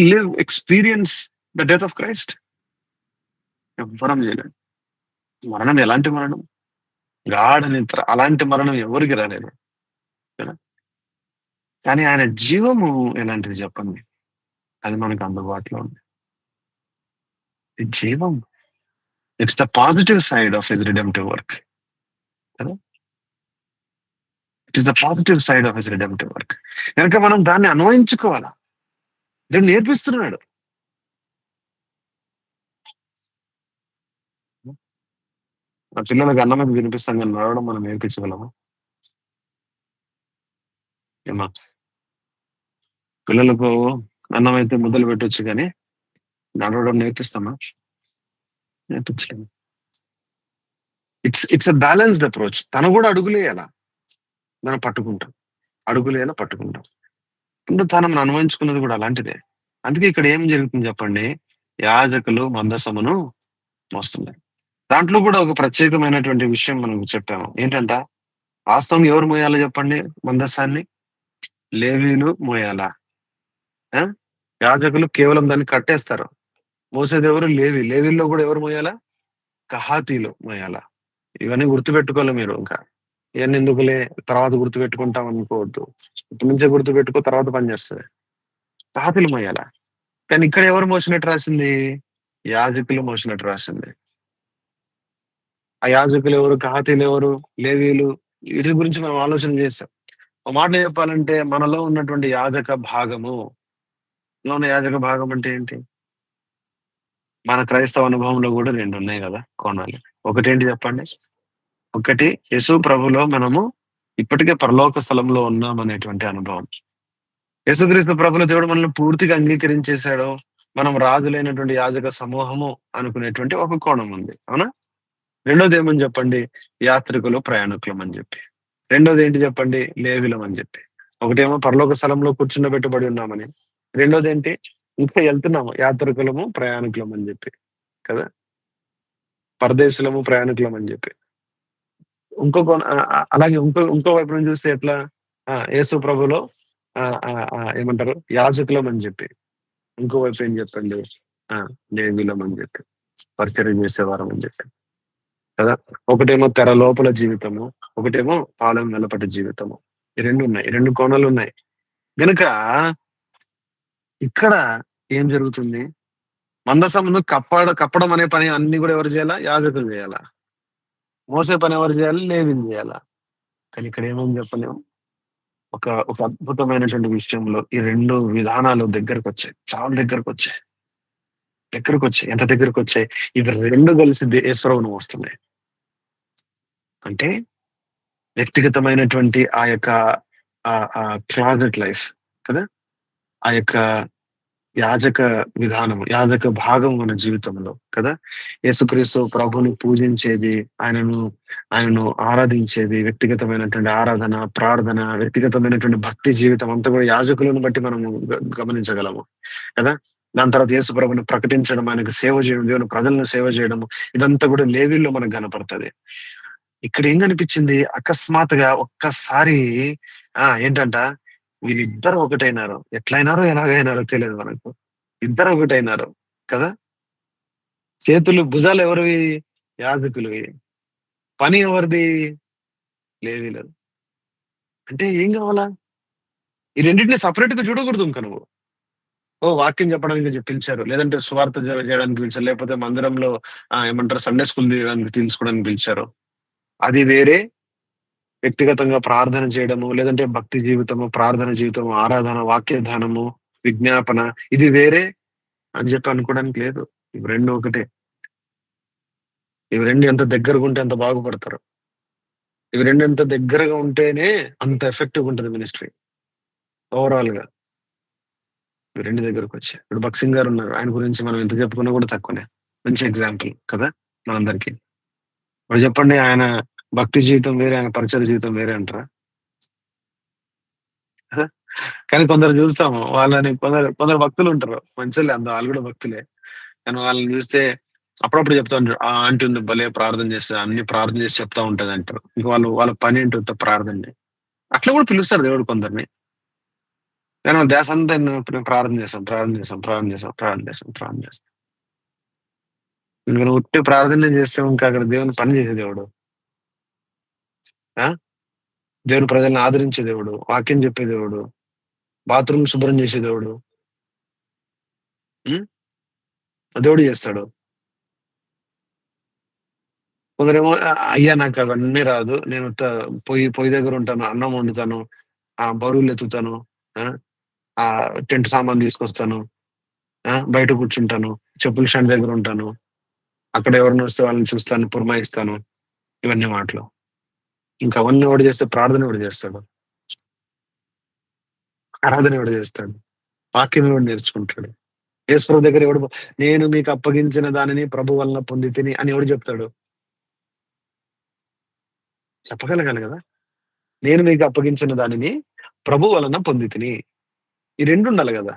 experience the death of Christ? ఎవ్వరం చేయలేదు. మరణం ఎలాంటి మరణం? గాఢ నిద్ర. అలాంటి మరణం ఎవరికి రాలేదు కదా. కానీ ఆయన జీవము ఎలాంటిది చెప్పండి, అది మనకు అందుబాటులో ఉంది. ఈ జీవం, it's the positive side of his redemptive work కదా. It is the positive side of his redemptive work. కనుక మనం దాన్ని అన్వయించుకోవాలా. దేవుడు నేర్పిస్తున్నాడు. ఆ పిల్లలకు అన్నం మీద వినిపిస్తాం, కానీ నడవడం మనం నేర్పించగలమా? ఏమా, పిల్లలకు అన్నం అయితే ముద్దలు పెట్టొచ్చు, కానీ నడవడం నేర్పిస్తామా? నేర్పించలేము. It's a balanced approach. తను కూడా అడుగులేయాలా, మనం పట్టుకుంటాం. అడుగులేయాలా, పట్టుకుంటాం. ఇప్పుడు తను మనం అనుభవించుకున్నది కూడా అలాంటిదే. అందుకే ఇక్కడ ఏం జరుగుతుంది చెప్పండి, యాజకులు మందసమును మోస్తున్నారు. దాంట్లో కూడా ఒక ప్రత్యేకమైనటువంటి విషయం మనం చెప్పాము. ఏంటంట, వాస్తవం ఎవరు మోయాలో చెప్పండి మందసాన్ని? లేవీలు మోయాలా? యాజకులు కేవలం దాన్ని కట్టేస్తారు. మోసేది ఎవరు? లేవీల్లో కూడా ఎవరు మోయాలా? కహాతీలు మోయాలా. ఇవన్నీ గుర్తుపెట్టుకోవాలి మీరు. ఇంకా ఇవన్నీ ఎందుకులే, తర్వాత గుర్తుపెట్టుకుంటాం అనుకోవద్దు. ఇప్పటి నుంచే గుర్తుపెట్టుకో, తర్వాత పనిచేస్తుంది. కహాతీలు మోయాలా. కానీ ఇక్కడ ఎవరు మోసినట్టు రాసింది? యాజకులు మోసినట్టు రాసింది. ఆ యాజకులు ఎవరు? కహాతీలు ఎవరు? లేవీలు. వీటి గురించి మనం ఆలోచన చేస్తాం. ఒక మాట చెప్పాలంటే, మనలో ఉన్నటువంటి యాజక భాగము, యాజక భాగం అంటే ఏంటి? మన క్రైస్తవ అనుభవంలో కూడా 2 ఉన్నాయి కదా కోణాలు. ఒకటేంటి చెప్పండి? ఒకటి, యేసు ప్రభులో మనము ఇప్పటికే పరలోక స్థలంలో ఉన్నాం అనేటువంటి అనుభవం. యేసుక్రీస్తు ప్రభులో దేవుడు మనల్ని పూర్తిగా అంగీకరించేశాడు. మనం రాజులైనటువంటి యాజక సమూహము అనుకునేటువంటి ఒక కోణం ఉంది, అవునా? రెండోది ఏమని చెప్పండి? యాత్రికులు, ప్రయాణికులం అని చెప్పి. రెండోది ఏంటి చెప్పండి? లేవీలం అని చెప్పి. ఒకటేమో పరలోక స్థలంలో కూర్చుండబెట్టబడి ఉన్నామని. రెండోది ఏంటి? ఇంకా వెళ్తున్నాము, యాత్రికులము, ప్రయాణికులం అని చెప్పి కదా. పరదేశులము, ప్రయాణికులం అని చెప్పి. అలాగే ఇంకో వైపు నుంచి చూస్తే ఎట్లా? యేసు ప్రభులో ఏమంటారు? యాజకులం అని చెప్పి. ఇంకోవైపు ఏం చెప్పండి? లేవీలం అని చెప్పి, పరిచర్య చేసేవారం అని చెప్పి కదా. ఒకటేమో తెర లోపల జీవితము, ఒకటేమో పాలెం వెలపటి జీవితము. ఈ 2 ఉన్నాయి, 2 కోణాలు ఉన్నాయి. గనుక ఇక్కడ ఏం జరుగుతుంది? మందసమును కప్పడం అనే పని అన్ని కూడా ఎవరు చేయాలా? యాజకులు చేయాలా. మోసే పని ఎవరు చేయాలి? లేవీలు చేయాలా. కానీ ఇక్కడ ఏమని చెప్పలేము. ఒక అద్భుతమైనటువంటి విషయంలో ఈ 2 విధానాలు దగ్గరకు వచ్చాయి, చాలా దగ్గరకు వచ్చాయి. ఎంత దగ్గరకు వచ్చాయి? ఇవి 2 కలిసి యేసుప్రభువును మోస్తున్నాయి. అంటే వ్యక్తిగతమైనటువంటి ఆ యొక్క క్లాజెట్ లైఫ్ కదా, ఆ యొక్క యాజక విధానం, యాజక భాగం మన జీవితంలో కదా. యేసుక్రీస్తు ప్రభుని పూజించేది, ఆయనను ఆరాధించేది, వ్యక్తిగతమైనటువంటి ఆరాధన, ప్రార్థన, వ్యక్తిగతమైనటువంటి భక్తి జీవితం అంతా కూడా యాజకులను బట్టి మనము గమనించగలము కదా. దాని తర్వాత యేసు ప్రభుని ప్రకటించడం, ఆయనకు సేవ చేయడం, దేవుని ప్రజలను సేవ చేయడం, ఇదంతా కూడా లేవీల్లో మనకు కనపడుతుంది. ఇక్కడ ఏం కనిపించింది? అకస్మాత్తుగా ఒక్కసారి ఏంటంట, వీళ్ళిద్దరు ఒకటైనారు. ఎట్లయినారో ఎలాగైనారో తెలియదు మనకు. ఇద్దరు ఒకటైనారు కదా. చేతులు, భుజాలు ఎవరివి? యాజకులువి. పని ఎవరిది? లేవీలది. అంటే ఏం కావాలా? ఈ రెండింటిని సపరేట్ గా చూడకూడదు. ఇంకా నువ్వు వాక్యం చెప్పడానికి పిలిచారు, లేదంటే సువార్త చేయడానికి పిలిచారు, లేకపోతే మందిరంలో ఏమంటారు సండే స్కూల్ తీయడానికి తెలుసుకోవడానికి పిలిచారు, అది వేరే. వ్యక్తిగతంగా ప్రార్థన చేయడము, లేదంటే భక్తి జీవితము, ప్రార్థన జీవితము, ఆరాధన, వాక్యధానము, విజ్ఞాపన, ఇది వేరే అని చెప్పి అనుకోవడానికి లేదు. ఇవి 2 ఒకటే. ఇవి 2 ఎంత దగ్గరగా ఉంటే అంత బాగుపడతారు. ఇవి 2 ఎంత దగ్గరగా ఉంటేనే అంత ఎఫెక్టివ్ ఉంటుంది మినిస్ట్రీ ఓవరాల్ గా. ఇవి 2 దగ్గరకు వచ్చాయి. ఇప్పుడు భక్సింగ్ గారు ఉన్నారు, ఆయన గురించి మనం ఎంత చెప్పుకున్నా కూడా తక్కువనే. మంచి ఎగ్జాంపుల్ కదా మనందరికి. ఇప్పుడు చెప్పండి, ఆయన భక్తి జీవితం వేరే, ఆయన పరిచయ జీవితం వేరే అంటారా? కానీ కొందరు చూస్తాము వాళ్ళని, కొందరు కొందరు భక్తులు ఉంటారు మంచోళ్ళే, వాళ్ళు కూడా భక్తులే. కానీ వాళ్ళని చూస్తే అప్పుడప్పుడు చెప్తా ఉంటారు, ఆ ఆంటీ ఉంది భలే ప్రార్థన చేస్తారు, అన్ని ప్రార్థన చేసి చెప్తా ఉంటది అంటారు. ఇంక వాళ్ళ పని ఏంటి ఉత్త ప్రార్థనే. అట్లా కూడా పిలుస్తాడు దేవుడు కొందరిని. కానీ మన ధ్యాస అంతా ప్రార్థన చేస్తాం, ప్రార్థన చేస్తాం, ప్రార్థన చేస్తాం, ప్రార్థన చేస్తాం, ప్రార్థన చేస్తాం. ఇంక నువ్వు ఉట్టి ప్రార్థన చేస్తే ఇంకా అక్కడ దేవుని పని చేసే దేవుడు, ఆ దేవుడు ప్రజల్ని ఆదరించే దేవుడు, వాక్యం చెప్పే దేవుడు, బాత్రూమ్ శుభ్రం చేసే దేవుడు. ఉం? దేవుడు చేస్తాడు. కొందరేమో అయ్యా నాకు అవన్నీ రాదు, నేను పొయ్యి దగ్గర ఉంటాను, అన్నం వండుతాను, ఆ బరువులు ఎత్తుతాను, ఆ ఆ టెంట్ సామాన్ తీసుకొస్తాను, బయట కూర్చుంటాను, చెప్పుల స్టాండ్ దగ్గర ఉంటాను, అక్కడ ఎవరిని వస్తే వాళ్ళని చూస్తాను, పురమాయిస్తాను. ఇవన్నీ మాటలు. ఇంకా అవన్నీ ఎవడు చేస్తే ప్రార్థన ఎవడు చేస్తాడు, ఆరాధన ఎవడు చేస్తాడు, వాక్యం ఎవడు నేర్చుకుంటాడు. యేసు దగ్గర ఎవడు నేను మీకు అప్పగించిన దానిని ప్రభు వలన పొంది తిని అని ఎవడు చెప్తాడు? చెప్పగలగాలి కదా. నేను మీకు అప్పగించిన దానిని ప్రభు వలన పొంది తిని, ఈ రెండు ఉండాలి కదా.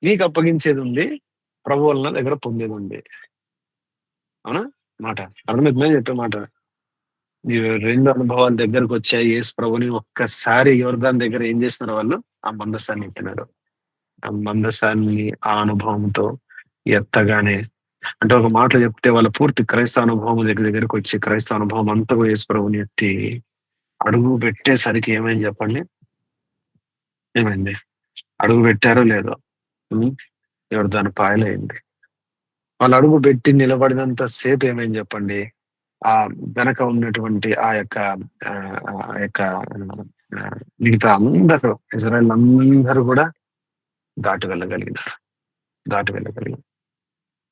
మీకు అప్పగించేది ఉంది, ప్రభు వలన దగ్గర పొందేది ఉంది. అవునా మాట? అర్థమైందని చెప్పే మాట. ఈ రెండు అనుభవాల దగ్గరకు వచ్చాయి. యేసు ప్రభుని ఒక్కసారి యోర్దాను దగ్గర ఏం చేస్తున్నారు వాళ్ళు? ఆ మందసాన్ని ఎక్కినారు. ఆ మందసాన్ని ఆ అనుభవంతో ఎత్తగానే, అంటే ఒక మాటలో చెప్తే వాళ్ళ పూర్తి క్రైస్తవ అనుభవం దగ్గరకు వచ్చి క్రైస్తవ అనుభవం అంతా యేసు ప్రభుని ఎత్తి అడుగు పెట్టేసరికి ఏమైంది చెప్పండి? ఏమైంది? అడుగు పెట్టారో లేదో యోర్దాను పాయలైంది. వాళ్ళు అడుగు పెట్టి నిలబడినంత సేపు ఏమైంది చెప్పండి? ఆ వెనక ఉన్నటువంటి ఆ యొక్క మిగతా అందరూ ఇజ్రాయెల్ అందరూ కూడా దాటి వెళ్ళగలిగినారు.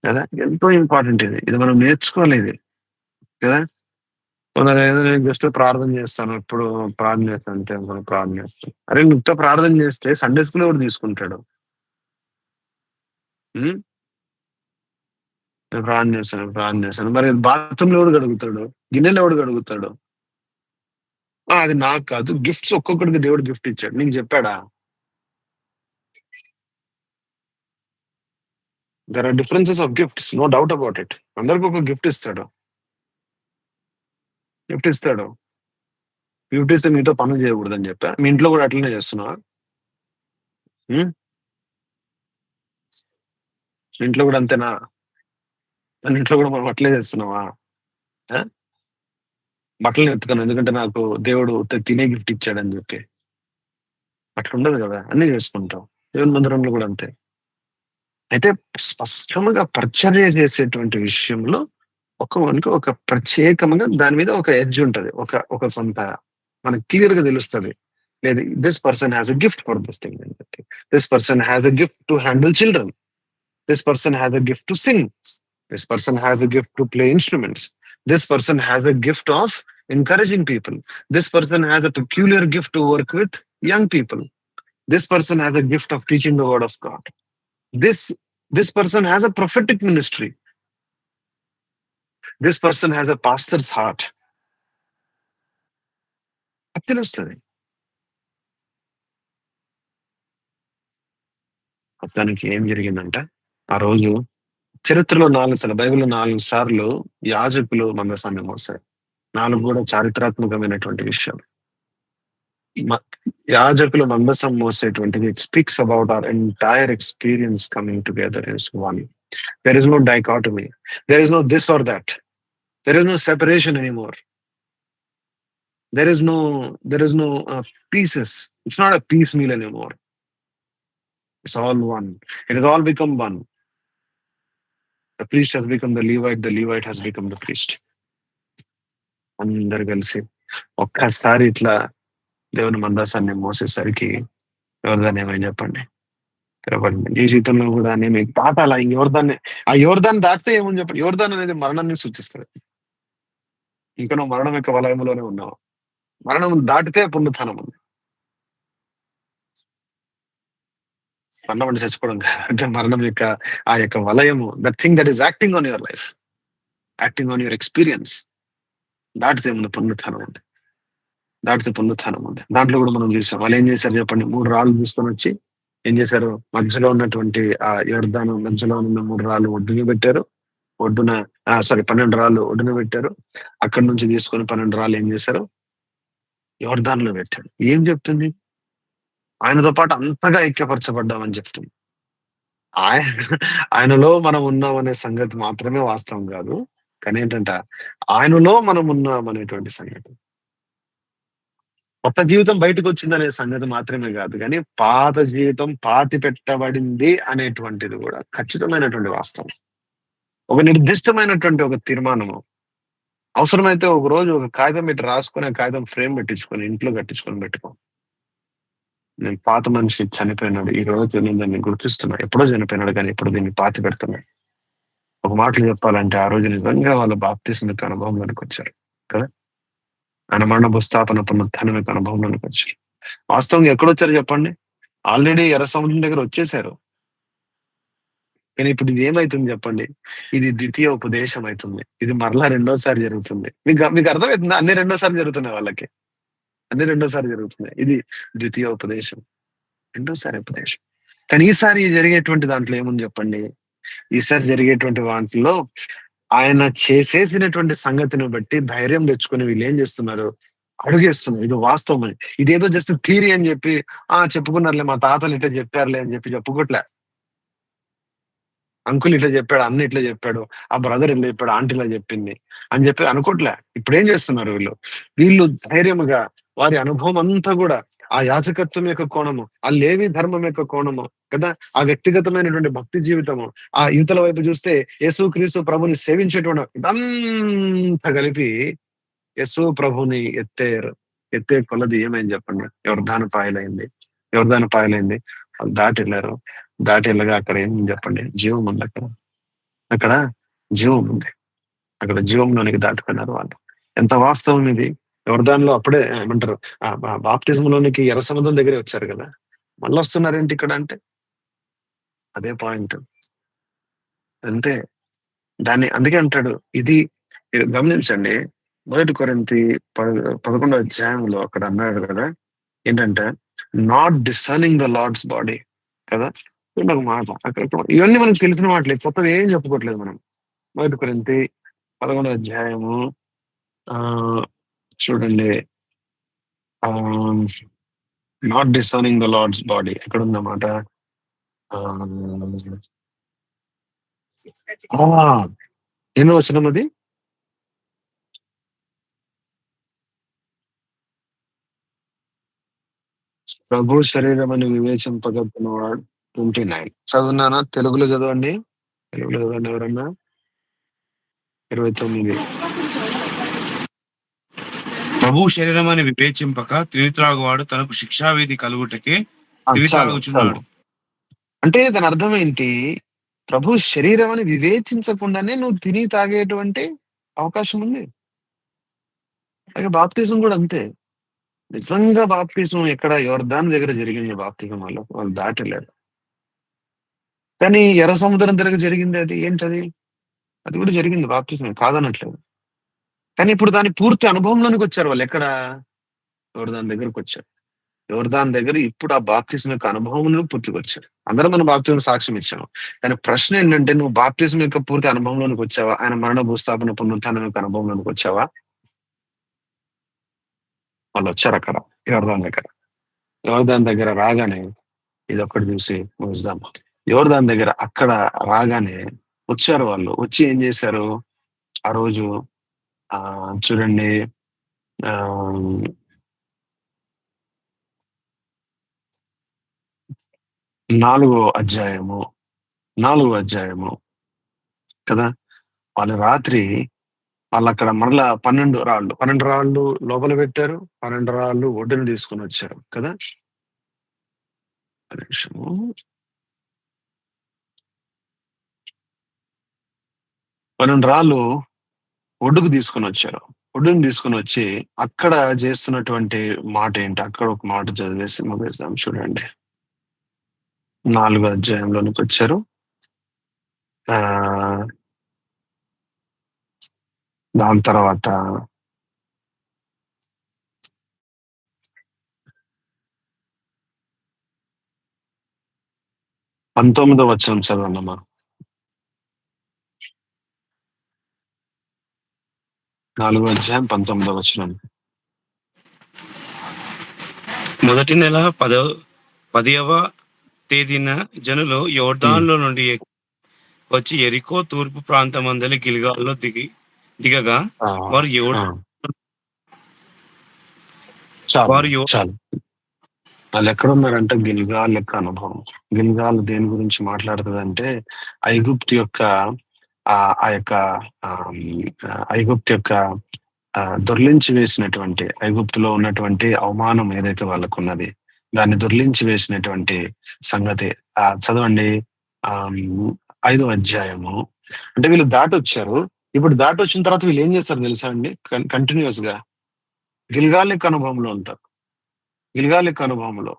కదా. ఎంతో ఇంపార్టెంట్ ఇది మనం నేర్చుకోలేదు కదా. కొందరు ఏదో నేను జస్ట్ ప్రార్థన చేస్తాను, ఇప్పుడు ప్రార్థన చేస్తాను అంటే మనం ప్రార్థన చేస్తాం. అరే నువ్వు ప్రార్థన చేస్తే సండే స్కూల్ ఎవరు తీసుకుంటాడు? ప్రార్థన చేస్తాను మరి బాత్రూంలో ఎవడు గడుగుతాడు? గిన్నెలు ఎవడు గడుగుతాడు? అది నాకు కాదు, గిఫ్ట్స్ ఒక్కొక్కడికి దేవుడు గిఫ్ట్ ఇచ్చాడు. నీకు చెప్పాడా? There are differences of gifts, no doubt about it. అందరికి ఒక గిఫ్ట్ ఇస్తాడు. గిఫ్ట్ ఇస్తే మీతో పనులు చేయకూడదని చెప్పా. మీ ఇంట్లో కూడా అట్లనే చేస్తున్నావా? ఇంట్లో కూడా అంతేనా? ఇంట్లో కూడా మనం అట్లే చేస్తున్నావా? బట్టలు ఎత్తుకున్నాను ఎందుకంటే నాకు దేవుడు తినే గిఫ్ట్ ఇచ్చాడని చెప్పి. అట్లా ఉండదు కదా, అన్ని చేసుకుంటాం. దేవుని మందిరంలో కూడా అంతే. అయితే స్పష్టంగా పరిచర్య చేసేటువంటి విషయంలో ఒక ప్రత్యేకంగా దాని మీద ఒక ఎడ్జ్ ఉంటది, ఒక కొంత మనకు క్లియర్ గా తెలుస్తుంది. లేదు, this person has a gift for this thing అని చెప్పి. This person has a gift to handle children. This person has a gift to sing. This person has a gift to play instruments. This person has a gift of encouraging people. This person has a peculiar gift to work with young people. This person has a gift of teaching the word of God. This person has a prophetic ministry. This person has a pastor's heart. తెలుస్తుంది. దానికి ఏం జరిగిందంట, ఆ రోజు చరిత్రలో 4 సార్లు, బైబిల్లో 4 సార్లు యాజకులు మందసాన్ని మోసారు. 4 కూడా చారిత్రాత్మకమైనటువంటి విషయం. యాజకులు మందసం మోసేటువంటిది it speaks about our entire experience coming together is one. There is no dichotomy. There is no this or that. There is no separation anymore. There is no pieces. It's not a piecemeal anymore. It's all one. It has all become one. The priest has become the Levite. The Levite has become the priest. అందరు కలిసి ఒక్కసారి ఇట్లా దేవుని మందసాన్ని మోసేసరికి ఎవరిదాన్ని ఏమైనా చెప్పండి. నీ జీవితంలో కూడా నేను దాటాలా యోర్దాన్ని దాటితే ఏమని చెప్పండి. యోర్దాన్ అనేది మరణాన్ని సూచిస్తుంది. ఇంకా నువ్వు మరణం యొక్క వలయంలోనే ఉన్నావు. మరణం దాటితే పుణ్యతనం ఉంది. మరణం అంటే చచ్చిపోవడం కాదు, అంటే మరణం యొక్క ఆ యొక్క వలయము, that thing that is acting on your life, acting on your experience, దాటితే ముందు పుణ్యతనం ఉంది. దాటితే పునరుత్థానం ఉంది. దాంట్లో కూడా మనం చూసాం. వాళ్ళు ఏం చేశారు చెప్పండి? 3 రాళ్ళు తీసుకొని వచ్చి ఏం చేశారు? మధ్యలో ఉన్నటువంటి ఆ యొర్దాను మధ్యలో ఉన్న 3 రాళ్ళు ఒడ్డున పెట్టారు. ఒడ్డున 12 రాళ్ళు ఒడ్డున పెట్టారు. అక్కడి నుంచి తీసుకొని 12 రాళ్ళు ఏం చేశారు? యొర్దానులో పెట్టారు. ఏం చెప్తుంది? ఆయనతో పాటు అంతగా ఐక్యపరచబడ్డామని చెప్తుంది. ఆయన ఆయనలో మనం ఉన్నాం అనే సంగతి మాత్రమే వాస్తవం కాదు. కానీ ఏంటంట, ఆయనలో మనం ఉన్నాం అనేటువంటి సంగతి. కొత్త జీవితం బయటకొచ్చిందనే సంగతి మాత్రమే కాదు గానీ, పాత జీవితం పాతి పెట్టబడింది అనేటువంటిది కూడా ఖచ్చితమైనటువంటి వాస్తవం. ఒక నిర్దిష్టమైనటువంటి ఒక తీర్మానము. అవసరమైతే ఒక రోజు ఒక కాగితం పెట్టి రాసుకొని, ఆ కాగితం ఫ్రేమ్ పెట్టించుకొని, ఇంట్లో కట్టించుకొని పెట్టుకో. నేను పాత మనిషి చనిపోయినాడు. ఈ రోజు నేను దాన్ని గుర్తిస్తున్నా. ఎప్పుడో చనిపోయినాడు కానీ ఇప్పుడు దీన్ని పాతి పెడుతున్నా. ఒక మాటలో చెప్పాలంటే ఆ రోజు నిజంగా వాళ్ళ బాప్తిస్మిక అనుభవంలోనికి వచ్చారు కదా! ఆయన మరణ భూస్థాపన పునరుత్థానం యొక్క అనుభవంలోనికి వచ్చారు. వాస్తవంగా ఎక్కడొచ్చారు చెప్పండి? ఆల్రెడీ ఎర్ర సముద్రం దగ్గర వచ్చేసారు. కానీ ఇప్పుడు ఇది ఏమైతుంది చెప్పండి? ఇది ద్వితీయ ఉపదేశం అయితుంది. ఇది మరలా రెండోసారి జరుగుతుంది. మీకు అర్థమవుతుందా? అన్ని రెండోసారి జరుగుతున్నాయి వాళ్ళకి. అన్ని రెండోసారి జరుగుతున్నాయి. ఇది ద్వితీయ ఉపదేశం. రెండోసారి ఉపదేశం. కానీ ఈసారి జరిగేటువంటి దాంట్లో ఏముంది చెప్పండి? ఈసారి జరిగేటువంటి వాటిలో ఆయన చేసేసినటువంటి సంగతిని బట్టి ధైర్యం తెచ్చుకొని వీళ్ళు ఏం చేస్తున్నారు? అడుగేస్తున్నారు. ఇది వాస్తవం అని. ఇదేదో జస్ట్ థియరీ అని చెప్పి చెప్పుకున్నారులే మా తాతలు ఇట్లా చెప్పారులే అని చెప్పి చెప్పుకోట్లే. అంకుల్ ఇట్లా చెప్పాడు, అన్న ఇట్లా చెప్పాడు, ఆ బ్రదర్ ఇట్లా చెప్పాడు, ఆంటీ ఇలా చెప్పింది అని చెప్పి అనుకోట్లే. ఇప్పుడేం చేస్తున్నారు వీళ్ళు? వీళ్ళు ధైర్యముగా వారి అనుభవం అంతా కూడా ఆ యాజకత్వం యొక్క కోణము, ఆ లేవి ధర్మం యొక్క కోణము కదా, ఆ వ్యక్తిగతమైనటువంటి భక్తి జీవితము, ఆ యువతల వైపు చూస్తే యేసుక్రీస్తు ప్రభుని సేవించేటువంటి ఇదంతా కలిపి యేసు ప్రభుని ఎత్తే కొలది ఏమైంది చెప్పండి? యొర్దాను పాయలైంది. యొర్దాను పాయలైంది. వాళ్ళు దాటి వెళ్ళారు. దాటి వెళ్ళగా అక్కడ ఏం చెప్పండి? జీవం ఉంది అక్కడ. అక్కడ జీవం ఉంది. అక్కడ జీవంలోనికి దాటుకున్నారు వాళ్ళు. ఎంత వాస్తవం ఇది! యొర్దానులో అప్పుడే ఏమంటారు? బాప్తిజంలోనికి ఎర్ర సముద్రం దగ్గరే వచ్చారు కదా! మళ్ళీ వస్తున్నారేంటి ఇక్కడ అంటే? అదే పాయింట్. అంతే. అందుకే అంటాడు ఇది గమనించండి. 1 కొరింథీ 11వ అధ్యాయంలో అక్కడ అన్నాడు కదా! ఏంటంటే not discerning the Lord's body కదా! ఒక మాట అక్కడ ఇవన్నీ మనకు తెలిసిన మాటలే. కొత్తగా ఏం చెప్పుకోవట్లేదు మనం. 1 కొరింథీ 11వ అధ్యాయము చూడండి. Not discerning the Lord's body ఎక్కడుందన్నమాట? ఎన్నో వచనం అది? ప్రభు శరీరం అని వివేచింపగలిగినవాడు 29 చదువున్నానా? తెలుగులో చదవండి. తెలుగులో చదవండి ఎవరన్నా. 29 ప్రభు శరీరం అని వివేచింపక తిని త్రాగువాడు తనకు శిక్షావిధి కలుగుటకే తిని త్రాగుచున్నాడు. అంటే దాని అర్థం ఏంటి? ప్రభు శరీరం అని వివేచించకుండానే నువ్వు తిని తాగేటువంటి అవకాశం ఉంది. అలాగే బాప్తిజం కూడా అంతే. నిజంగా బాప్తిజం ఎక్కడ? యొర్దాను దగ్గర జరిగింది బాప్తిజం. వాళ్ళు దాటలేరు. కానీ ఎర్ర సముద్రం దగ్గర జరిగింది అది ఏంటది? అది కూడా జరిగింది బాప్తిజం, కాదనట్లేదు. కానీ ఇప్పుడు దాని పూర్తి అనుభవంలోనికి వచ్చారు వాళ్ళు. ఎక్కడ? యోర్దాను దగ్గరకు వచ్చారు. యోర్దాను దగ్గర ఇప్పుడు ఆ బాప్తిజం యొక్క అనుభవంలో పూర్తిగా వచ్చారు. అందరం మనం బాప్తిజం సాక్ష్యం ఇచ్చాము. కానీ ప్రశ్న ఏంటంటే నువ్వు బాప్తిజం యొక్క పూర్తి అనుభవంలోనికి వచ్చావా? ఆయన మరణ భూస్థాపన పునరుత్థానం యొక్క అనుభవంలోనికి వచ్చావా? వాళ్ళు వచ్చారు అక్కడ యోర్దాను దగ్గర. యోర్దాను దగ్గర రాగానే ఇది ఒక్కటి చూసి ముగిద్దాం. యోర్దాను దగ్గర అక్కడ రాగానే వచ్చారు వాళ్ళు. వచ్చి ఏం చేశారు ఆ రోజు? చూడండి. 4వ అధ్యాయము కదా! వాళ్ళు రాత్రి వాళ్ళక్కడ మరలా 12 రాళ్ళు లోపల పెట్టారు. 12 రాళ్ళు ఒడ్డున తీసుకొని వచ్చారు కదా! 12 రాళ్ళు ఒడ్డుకు తీసుకొని వచ్చారు. ఒడ్డును తీసుకొని వచ్చి అక్కడ చేస్తున్నటువంటి మాట ఏంటి? అక్కడ ఒక మాట చదివేసి ముగిద్దాం. చూడండి. 4వ అధ్యాయంలోనికి వచ్చారు. దాని తర్వాత 19వ వచనం చదవండమ్మా. 4వ అధ్యాయం 19వ వచనం. మొదటి నెల 10వ తేదీన జనులు యోర్దానులో నుండి వచ్చి యెరికో తూర్పు ప్రాంతమందలి గిల్గాల్లో దిగగా వారు చాలు. వాళ్ళు ఎక్కడున్నారంటే గిల్గాల్ యొక్క అనుభవం. గిల్గాల్ దేని గురించి మాట్లాడుతుందంటే ఐగుప్తు యొక్క ఐగుప్తు యొక్క దొర్లించి వేసినటువంటి, ఐగుప్తులో ఉన్నటువంటి అవమానం ఏదైతే వాళ్ళకు ఉన్నది దాన్ని దొర్లించి వేసినటువంటి సంగతి. చదవండి 5వ అధ్యాయము. అంటే వీళ్ళు దాటొచ్చారు. ఇప్పుడు దాటొచ్చిన తర్వాత వీళ్ళు ఏం చేస్తారు తెలుసా అండి? కంటిన్యూస్ గా గిల్గాల్ యొక్క అనుభవంలో ఉంటారు. గిల్గాల్ యొక్క అనుభవంలో,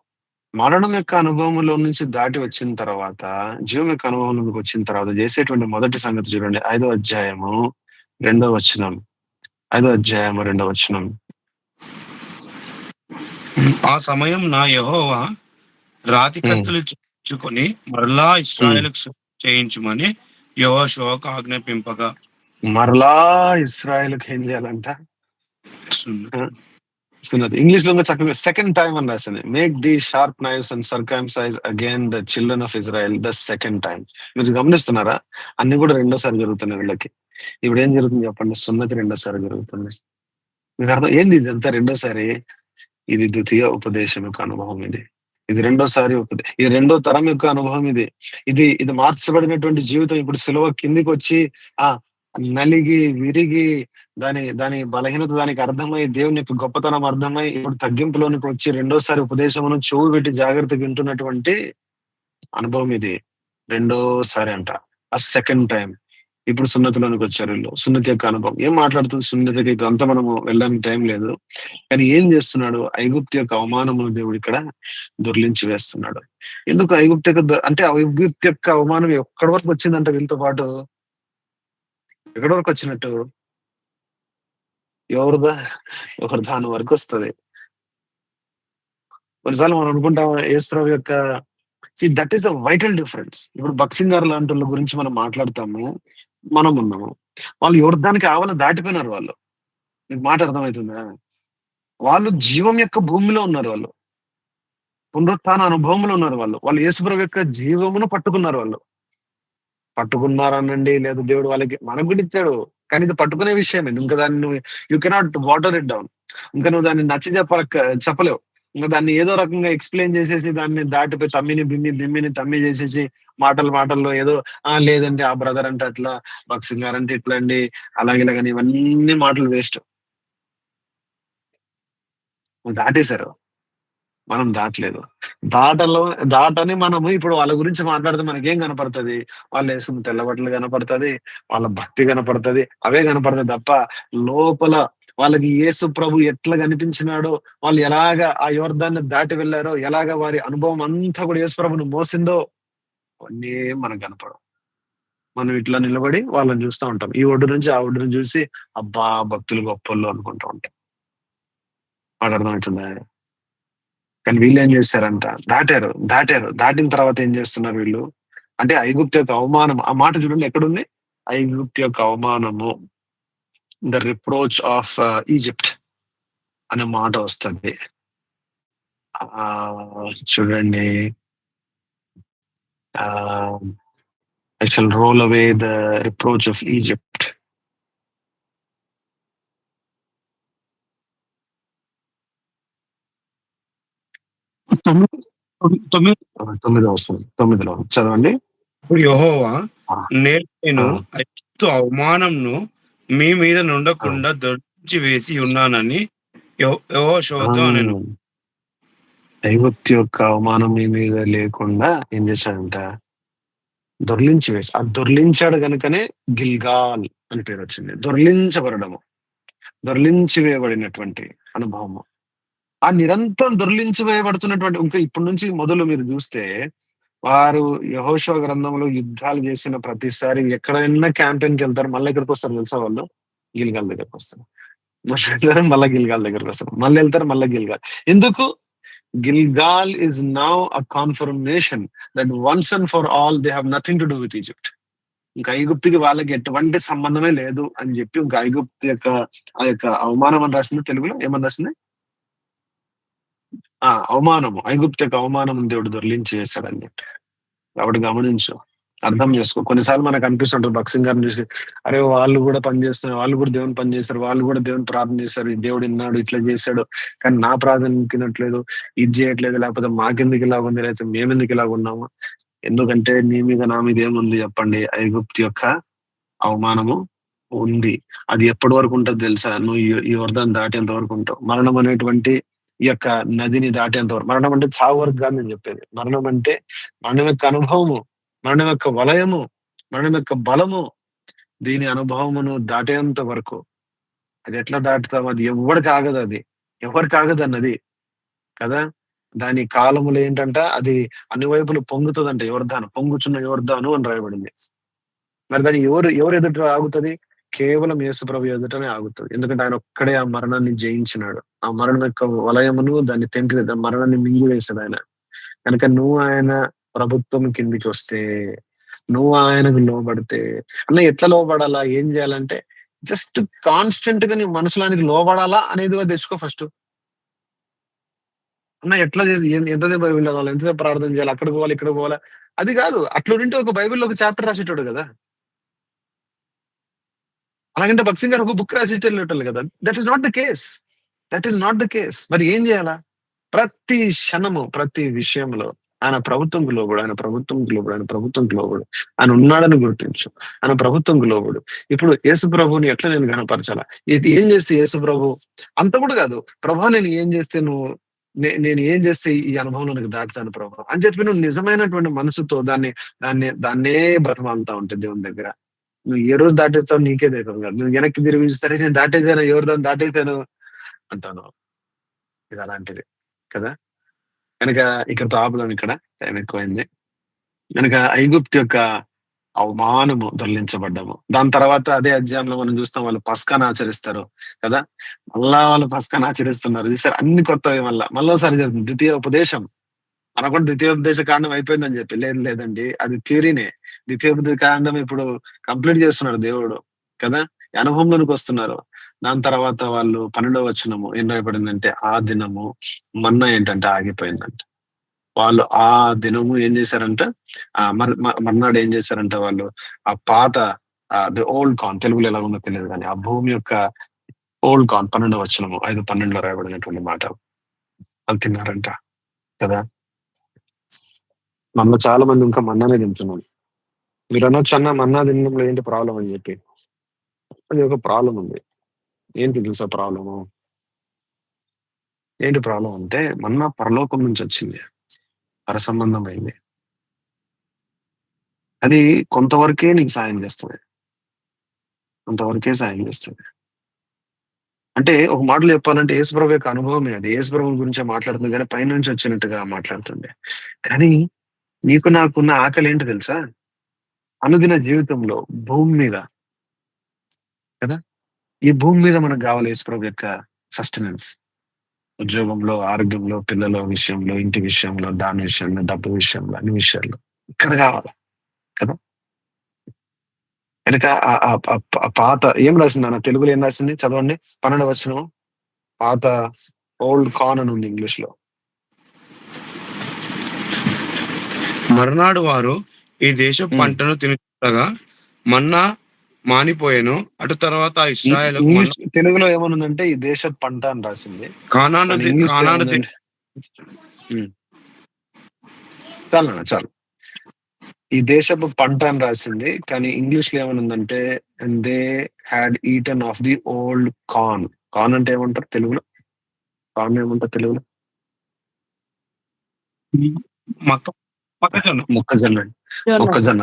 మరణం యొక్క అనుభవంలో నుంచి దాటి వచ్చిన తర్వాత జీవం యొక్క అనుభవంలోకి వచ్చిన తర్వాత చేసేటువంటి మొదటి సంగతి చూడండి. 5వ అధ్యాయము 2వ వచనం. 5వ అధ్యాయము 2వ వచనం. ఆ సమయం నా యెహోవా రాతి కత్తులు చుకొని మరలా ఇశ్రాయేలుకు చేయించుమని యెహోషువకు ఆజ్ఞాపింపగా. మరలా ఇశ్రాయేలుకి ఏం చేయాలంట? సున్నతి. ఇంగ్లీష్ లో చక్కగా సెకండ్ టైం అని రాసింది. Make the sharp knives and circumcise again the children of Israel the second time. మీరు గమనిస్తున్నారా? అన్ని కూడా రెండోసారి జరుగుతున్నాయి వీళ్ళకి. ఇప్పుడు ఏం జరుగుతుంది చెప్పండి? సున్నతి రెండోసారి జరుగుతుంది. మీకు అర్థం ఏంది? ఇదంతా రెండోసారి. ఇది ద్వితీయ ఉపదేశం యొక్క అనుభవం. ఇది రెండోసారి ఇది రెండో తరం యొక్క అనుభవం. ఇది మార్చబడినటువంటి జీవితం. ఇప్పుడు సిలువ కిందికి వచ్చి నలిగి విరిగి దాని బలహీనత దానికి అర్థమై, దేవుని యొక్క గొప్పతనం అర్థమై, ఇప్పుడు తగ్గింపులోనికి వచ్చి రెండోసారి ఉపదేశమును చెవు పెట్టి జాగ్రత్తగా వింటున్నటువంటి అనుభవం. ఇది రెండోసారి అంట, ఆ సెకండ్ టైం. ఇప్పుడు సున్నతిలోనికి వచ్చారు వీళ్ళు. సున్నతి యొక్క అనుభవం ఏం మాట్లాడుతుంది? సున్నతికి అంతా మనము వెళ్ళడానికి టైం లేదు. కానీ ఏం చేస్తున్నాడు? ఐగుప్తు యొక్క అవమానమును దేవుడు ఇక్కడ దొర్లించి వేస్తున్నాడు. ఎందుకు ఐగుప్తు యొక్క అంటే ఐగుప్తు యొక్క అవమానం ఎక్కడి వరకు వచ్చిందంట వీళ్ళతో పాటు? ఎక్కడి వరకు వచ్చినట్టు? ఎవరిదా దాని వరకు వస్తుంది. కొన్నిసార్లు మనం అనుకుంటాం యేసుప్రభు యొక్క that is the vital difference. ఇప్పుడు బక్సింగార్ లాంటి వాళ్ళ గురించి మనం మాట్లాడతాము, మనం ఉన్నాము. వాళ్ళు యోర్దానికి ఆవల దాటిపోయినారు. వాళ్ళు, మీకు మాట అర్థమవుతుందా? వాళ్ళు జీవం యొక్క భూమిలో ఉన్నారు. వాళ్ళు పునరుత్థాన అనుభవంలో ఉన్నారు. వాళ్ళు యేసుప్రభు యొక్క జీవమును పట్టుకున్నారు. వాళ్ళు పట్టుకున్నారనండి, లేదు దేవుడు వాళ్ళకి మనకు కూడా ఇచ్చాడు. కానీ ఇది పట్టుకునే విషయం. ఇంకా దాన్ని you cannot water it down. ఇంకా నువ్వు దాన్ని నచ్చి చెప్పలేవు. ఇంకా దాన్ని ఏదో రకంగా ఎక్స్ప్లెయిన్ చేసేసి దాన్ని దాటిపోయి బిమ్మిని తమ్మి చేసేసి మాటల్లో ఏదో లేదంటే ఆ బ్రదర్ అంటే అట్లా, బక్సింగ్ గారు అంటే ఇట్లా అండి, అలాగే ఇలాగని, ఇవన్నీ మాటలు వేస్ట్. దాటేశారు, మనం దాటలేదు. దాటని మనము ఇప్పుడు వాళ్ళ గురించి మాట్లాడితే మనకేం కనపడుతుంది? వాళ్ళు వేసుకున్న తెల్లబట్టలు కనపడుతుంది, వాళ్ళ భక్తి కనపడుతుంది, అవే కనపడుతుంది తప్ప లోపల వాళ్ళకి యేసు ప్రభు ఎట్లా కనిపించినాడో, వాళ్ళు ఎలాగా ఆ యోర్దాన్ని దాటి వెళ్ళారో, ఎలాగా వారి అనుభవం అంతా కూడా యేసు ప్రభును మోసిందో అవన్నీ మనకు కనపడవు. మనం ఇట్లా నిలబడి వాళ్ళని చూస్తూ ఉంటాం. ఈ ఒడ్డు నుంచి ఆ ఒడ్డును చూసి అబ్బా భక్తులు గొప్పలు అనుకుంటూ ఉంటాం. మాకు అర్థమవుతుందా? కానీ వీళ్ళు ఏం చేశారంట? దాటిన తర్వాత ఏం చేస్తున్నారు వీళ్ళు అంటే ఐగుప్తు యొక్క అవమానం. ఆ మాట చూడండి ఎక్కడుంది? ఐగుప్తు యొక్క అవమానము, ద రిప్రోచ్ ఆఫ్ ఈజిప్ట్ అనే మాట వస్తుంది. చూడండి, I shall roll away the reproach of Egypt. తొమ్మిదిలో చదవండి. యెహోవా నేను ఐగుప్తు అవమానంను మీ మీద నుండకుండా దొరించి వేసి ఉన్నానని యెహోషువతో అనెను. ఐగుప్తు యొక్క అవమానం మీ మీద లేకుండా ఏం చేశాడంట? దొర్లించి వేసి. ఆ దొర్లించాడు కనుకనే గిల్గాల్ అని పేరు వచ్చింది. దొర్లించబడము, దొర్లించి వేయబడినటువంటి అనుభవము. ఆ నిరంతరం దొర్లించి వేయబడుతున్నటువంటి, ఇంకా ఇప్పటి నుంచి మొదలు మీరు చూస్తే వారు యెహోషువ గ్రంథంలో యుద్ధాలు చేసిన ప్రతిసారి ఎక్కడైనా క్యాంపెయిన్కి వెళ్తారు, మళ్ళీ ఎక్కడికి వస్తారు తెలుసా? వాళ్ళు గిల్గాల్ దగ్గరకు వస్తారు. మళ్ళీ గిల్గాల్ దగ్గరకు వస్తారు, మళ్ళీ వెళ్తారు, మళ్ళీ గిల్గాల్. ఎందుకు? గిల్గాల్ is now a confirmation that once and for all they have nothing to do with Egypt. ఇంకా ఐగుప్తుకి వాళ్ళకి ఎటువంటి సంబంధమే లేదు అని చెప్పి ఇంకా ఐగుప్తు యొక్క ఆ యొక్క అవమానం అని రాసింది. తెలుగులో ఏమని రాసింది? అవమానము, ఐగుప్తు యొక్క అవమానం దేవుడు దొర్లించి చేశాడని చెప్పి. కాబట్టి గమనించు, అర్థం చేసుకో. కొన్నిసార్లు మనకు అనిపిస్తుంటారు భక్సింగ్ గారిని చూసి, అరే వాళ్ళు కూడా పని చేస్తున్నారు, వాళ్ళు కూడా దేవుని పని చేస్తారు, వాళ్ళు కూడా దేవుని ప్రార్థన చేస్తారు, ఈ దేవుడు విన్నాడు, ఇట్లా చేశాడు, కానీ నా ప్రార్థన వినట్లేదు, ఇది చేయట్లేదు, లేకపోతే మాకెందుకు ఇలా ఉంది, లేకపోతే మేమెందుకు ఇలా ఉన్నాము. ఎందుకంటే నీ మీద నా మీద ఏముంది చెప్పండి? ఐగుప్తు యొక్క అవమానము ఉంది. అది ఎప్పటి వరకు ఉంటుంది తెలుసా? నువ్వు ఈ వర్ధాన్ని దాటేంత వరకు ఉంటావు. మరణం అనేటువంటి ఈ యొక్క నదిని దాటేంత వరకు. మరణం అంటే చావు వరకు కాదు నేను చెప్పేది. మరణం అంటే మరణం యొక్క అనుభవము, మరణం యొక్క వలయము, మరణం యొక్క బలము, దీని అనుభవమును దాటేంత వరకు. అది ఎట్లా దాటుతావు? అది ఎవరికి ఆగదు, అది ఎవరికి ఆగదు అన్నది కదా. దాని కాలములు ఏంటంట, అది అన్ని వైపులు పొంగుతుందంట. యోర్దాను, పొంగుచున్న యోర్దాను అని రాయబడింది. మరి దాన్ని ఎవరు ఎదుట ఆగుతుంది? కేవలం యేసుప్రభు ఎదుటనే ఆగుతుంది. ఎందుకంటే ఆయన ఒక్కడే ఆ మరణాన్ని జయించినాడు. ఆ మరణం యొక్క వలయమును దాన్ని తెంపి మరణాన్ని మింగివేశాడు ఆయన. కనుక నువ్వు ఆయన ప్రభుత్వం కిందికి వస్తే, నువ్వు ఆయనకు లోబడితే, అన్న ఎట్లా లోబడాలా, ఏం చేయాలంటే జస్ట్ కాన్స్టెంట్ గా నీ మనసులో ఆయనకి లోబడాలా అనేది తెచ్చుకో ఫస్ట్. అన్న ఎట్లా చేసి ఎంతసేపు బైబిల్ చదవాలి, ఎంతసేపు ప్రార్థన చేయాలి, అక్కడ పోవాలి, ఇక్కడ పోవాలి, అది కాదు. అట్లా ఉంటే ఒక బైబిల్లో ఒక చాప్టర్ రాసేటోడు కదా. అలాగంటే భక్సింగ్ గారు ఒక బుక్ రాసేటోళ్ళు కదా. That is not the case, that is not the case. మరి ఏం చేయాలా? ప్రతి క్షణము, ప్రతి విషయంలో ఆయన ప్రభుత్వంకు లోబడు, ఆయన ప్రభుత్వంకు లోబడు, ఆయన ప్రభుత్వంకు లోబడు. ఆయన ఉన్నాడని గుర్తించు, ఆయన ప్రభుత్వంకు లోబడు. ఇప్పుడు యేసు ప్రభుని ఎట్లా నేను గణపరచాలా? ఇది ఏం చేస్తే యేసు ప్రభు అంత కూడా కాదు, ప్రభా నేను ఏం చేస్తే నేను ఏం చేస్తే ఈ అనుభవంలో నాకు దాటుతాను ప్రభు అని చెప్పి నువ్వు నిజమైనటువంటి మనసుతో దాన్నే బ్రతమాలుతా ఉంటుంది దేవుని దగ్గర. నువ్వు ఏ రోజు దాటేస్తావు నీకే దగ్గర కాదు. నువ్వు వెనక్కి తిరిగి సరే నేను దాటేసాను, ఎవరు దాన్ని దాటేసాను అంటాను. ఇది అలాంటిది కదా. కనుక ఇక్కడ ప్రాబ్లం, ఇక్కడ టైం ఎక్కువైంది. కనుక ఐగుప్తు యొక్క అవమానము దొర్లించబడ్డాము. దాని తర్వాత అదే అధ్యాయంలో మనం చూస్తాం, వాళ్ళు పస్కాను ఆచరిస్తారు కదా. మళ్ళా వాళ్ళు పస్కాను ఆచరిస్తున్నారు. చూసారు, అన్ని కొత్తవి. మళ్ళీసారి జరుగుతుంది ద్వితీయ ఉపదేశం. మనకు ద్వితీయోపదేశ కాండం అయిపోయిందని చెప్పి, లేదండి, అది థియరీనే. ద్వితీయోపదేశ కాండం ఇప్పుడు కంప్లీట్ చేస్తున్నాడు దేవుడు కదా. అనుభవంలోనికి వస్తున్నారు. దాని తర్వాత వాళ్ళు 12వ వచనము ఏం రాయబడిందంటే, ఆ దినము మన్నా ఏంటంటే ఆగిపోయిందంట. వాళ్ళు ఆ దినము ఏం చేశారంట, మర్నాడు ఏం చేశారంట, వాళ్ళు ఆ పాత ది ఓల్డ్ కార్న్, తెలుగులో ఎలా ఉందో తెలియదు కానీ ఆ భూమి యొక్క ఓల్డ్ కార్న్ 12వ వచనము 5:12 రాయబడినటువంటి మాట, వాళ్ళు తిన్నారంట కదా. చాలా మంది ఇంకా మన్నానే తింటున్నాం. మీరు అనొచ్చు, అన్న మన్నా తినడంలో ఏంటి ప్రాబ్లం అని చెప్పి. అది ఒక ప్రాబ్లం ఉంది. ఏంటి తెలుసా ప్రాబ్లము? ఏంటి ప్రాబ్లం అంటే, మన్నా పరలోకం నుంచి వచ్చింది, పరసంబంధమైంది. అది కొంతవరకే నీకు సాయం చేస్తుంది, కొంతవరకే సాయం చేస్తుంది. అంటే ఒక మాటలు చెప్పాలంటే యేసుప్రభు యొక్క అనుభవమే అది. యేసుప్రభు గురించే మాట్లాడుతుంది కానీ పైనుంచి వచ్చినట్టుగా మాట్లాడుతుంది. కానీ నీకు నాకున్న ఆకలి ఏంటి తెలుసా? అనుదిన జీవితంలో భూమి మీద కదా, ఈ భూమి మీద మనకు కావాలి యేసుప్రభు యొక్క సస్టెనెన్స్. ఉద్యోగంలో, ఆరోగ్యంలో, పిల్లల విషయంలో, ఇంటి విషయంలో, దాని విషయంలో, డబ్బు విషయంలో, అన్ని విషయాల్లో ఇక్కడ కావాలి కదా. కనుక పాత ఏం రాసింది అన్న, తెలుగులో ఏం రాసింది చదవండి. 12వ వచనం, పాత ఓల్డ్ కార్న్ అని ఉంది ఇంగ్లీష్ లో. మరునాడు వారు ఈ దేశ పంటను తినుగా మన్నా మానిపోయాను. అటు తర్వాత ఇశ్రాయేలు తెలుగులో ఏమనుందంటే ఈ దేశ పంట అని రాసింది. చాలు, ఈ దేశపు పంట అని రాసింది. కానీ ఇంగ్లీష్ లో ఏమనుందంటే they had eaten of the old corn. Corn అంటే ఏమంటారు తెలుగులో? కార్న్ ఏమంటారు తెలుగులో? మొక్కజొన్న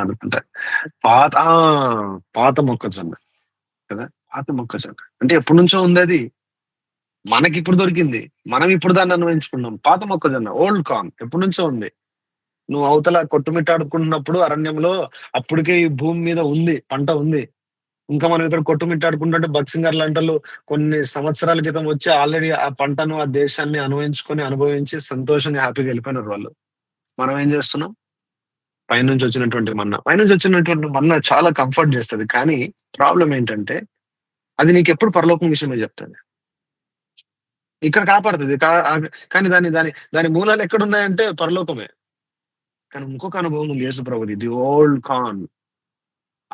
అనుకుంటా. పాత మొక్కజొన్న కదా. పాత మొక్కజొన్న అంటే ఎప్పటి నుంచో ఉంది అది, మనకి ఇప్పుడు దొరికింది, మనం ఇప్పుడు దాన్ని అనుభవించుకున్నాం. పాత మొక్కజొన్న, ఓల్డ్ కార్న్ ఎప్పటి నుంచో ఉంది. నువ్వు అవతల కొట్టుమిట్టాడుకుంటున్నప్పుడు అరణ్యంలో అప్పటికే ఈ భూమి మీద ఉంది, పంట ఉంది. ఇంకా మనం ఇద్దరు కొట్టుమిట్టాడుకుంటుంటే బక్సింగర్ లాంటోళ్ళు కొన్ని సంవత్సరాల క్రితం వచ్చి ఆల్రెడీ ఆ పంటను, ఆ దేశాన్ని అనుభవించి సంతోషంగా హ్యాపీగా వెళ్ళిపోయినారు వాళ్ళు. మనం ఏం చేస్తున్నాం? పైనుంచి వచ్చినటువంటి మన్నా చాలా కంఫర్ట్ చేస్తది. కానీ ప్రాబ్లమ్ ఏంటంటే, అది నీకెప్పుడు పరలోకం విషయమే చెప్తది. ఇక్కడ కాపాడుతది. కానీ దాని మూలాలు ఎక్కడున్నాయంటే పరలోకమే. కానీ ఇంకొక అనుభవం ఉంది యేసు ప్రభుది. The old corn.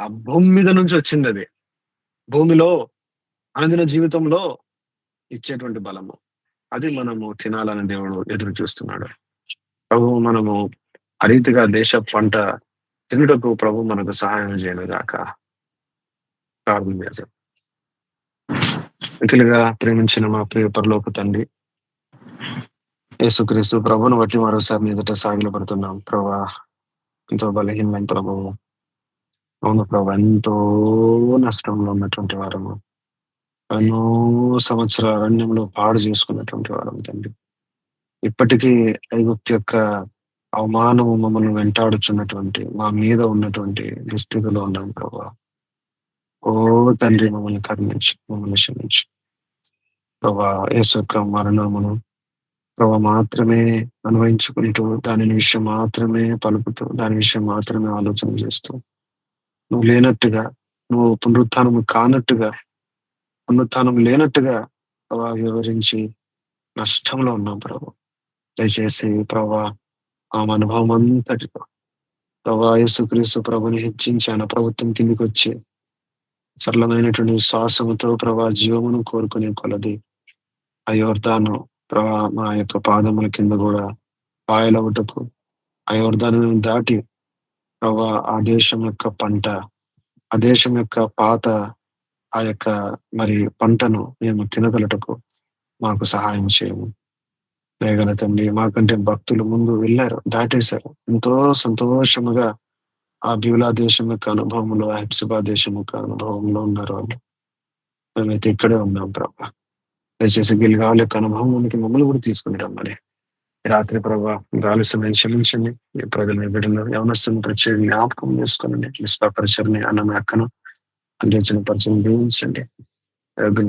ఆ భూమి మీద నుంచి వచ్చిందది. భూమిలో అనుదిన జీవితంలో ఇచ్చేటువంటి బలము. అది మనము తినాలని దేవుడు ఎదురు చూస్తున్నాడు. ప్రభువు మనము ఆ రీతిగా దేశ పంట తినుటకు ప్రభు మనకు సహాయం చేయనుగాక. ప్రార్థన చేద్దాం. మిక్కిలిగా ప్రేమించిన మా ప్రియ పరలోక తండ్రి, యేసుక్రీస్తు ప్రభువును బట్టి మరోసారి నీ ఎదుట సాగిలపడుతున్నాం. ప్రభా, ఎంతో బలహీనమైన ప్రభువు. అవును ప్రభా, ఎంతో నష్టంలో ఉన్నటువంటి వారము. ఎన్నో సంవత్సరాల అరణ్యంలో పాడు చేసుకున్నటువంటి వారము తండ్రి. ఇప్పటికీ ఐగుప్తు యొక్క అవమానము మమ్మల్ని వెంటాడుచున్నటువంటి మా మీద ఉన్నటువంటి దుస్థితిలో ఉన్నాం ప్రభా. ఓ తండ్రి, మమ్మల్ని కరుణించి, మమ్మల్ని క్షమించి ప్రభా. యేసు యొక్క మరణమును ప్రభా మాత్రమే అనుభవించుకుంటూ, దాని విషయం మాత్రమే పలుకుతూ, దాని విషయం మాత్రమే ఆలోచన చేస్తూ, నువ్వు లేనట్టుగా, నువ్వు పునరుత్థానము కానట్టుగా, పునరుత్థానం లేనట్టుగా ప్రభా వివరించి నష్టంలో ఉన్నాం ప్రభు. దయచేసి ప్రభా ఆ అనుభవం అంతటితో ప్రభా యేసుక్రీస్తు ప్రభుని హెచ్చించి ఆయన ప్రభుత్వం కిందికి వచ్చి సరళమైనటువంటి విశ్వాసముతో ప్రభా జీవమును కోరుకునే కొలది ఆ యోర్దాను ప్రభా మా యొక్క పాదముల కింద కూడా పాయలవుటకు, ఆ యోర్దాను దాటి ప్రభా ఆ దేశం యొక్క పంట, ఆ దేశం యొక్క పాత ఆ యొక్క మరి పంటను మేము తినగలటకు మాకు సహాయం చేయము. దయగల తండ్రి, మాకంటే భక్తులు ముందు వెళ్ళారు, దాటేశారు. ఎంతో సంతోషముగా ఆ బ్యూలా దేశం యొక్క అనుభవంలో, హెప్సిబా దేశం యొక్క అనుభవంలో ఉన్నారు వాళ్ళు. మేమైతే ఇక్కడే ఉన్నాం ప్రభా. దయచేసి గిల్గాల్ యొక్క అనుభవంలోనికి మమ్మల్ని కూడా తీసుకుని రమ్మని రాత్రి ప్రభా గాలి సమయం క్షమించండి. ఈ ప్రజల బిడ్డలు యవనస్తుని ప్రత్యేక జ్ఞాపకం చేసుకోనండి. విశ్వాపరిచరని అన్న అక్కను అందించిన పరిచయం జీవించండి.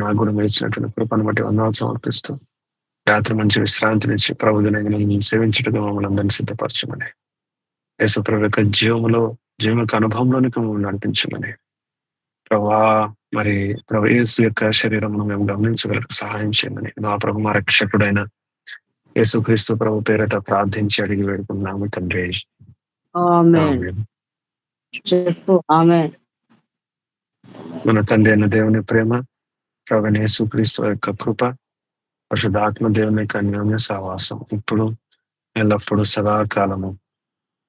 నాకు కూడా వేసినటువంటి కృపను బట్టి వందనాలు సమర్పిస్తూ రాత్రి మంచి విశ్రాంతినిచ్చి ప్రభుత్వం సేవించడానికి మమ్మల్ని అందరినీ సిద్ధపరచమని, యేసు ప్రభు యొక్క జీవం యొక్క అనుభవంలోనికి మమ్మల్ని నడిపించమని ప్రభా. మరి ప్రభు యేసు యొక్క శరీరమును మేము గమనించగలకు సహాయం చేయమని మా ప్రభు మా రక్షకుడైన యేసుక్రీస్తు ప్రభు పేరట ప్రార్థించి అడిగి వేడుకున్నాము తండ్రి. ఆమేన్. చెప్పు ఆమేన్. మన తండ్రి అయిన దేవుని ప్రేమ, ప్రభు యేసుక్రీస్తు యొక్క కృప, పరిశుద్ధాత్మ దేవుని యొక్క అన్యోన్య సహవాసం ఇప్పుడు ఎల్లప్పుడూ సదాకాలము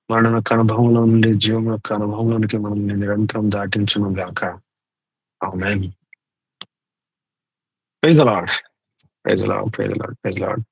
మరణ యొక్క అనుభవంలో నుండి జీవం యొక్క అనుభవంలోనికి మనం నిరంతరం దాటించును గాక. Amen. Praise the Lord. Praise the Lord. Praise the Lord. Praise the lord.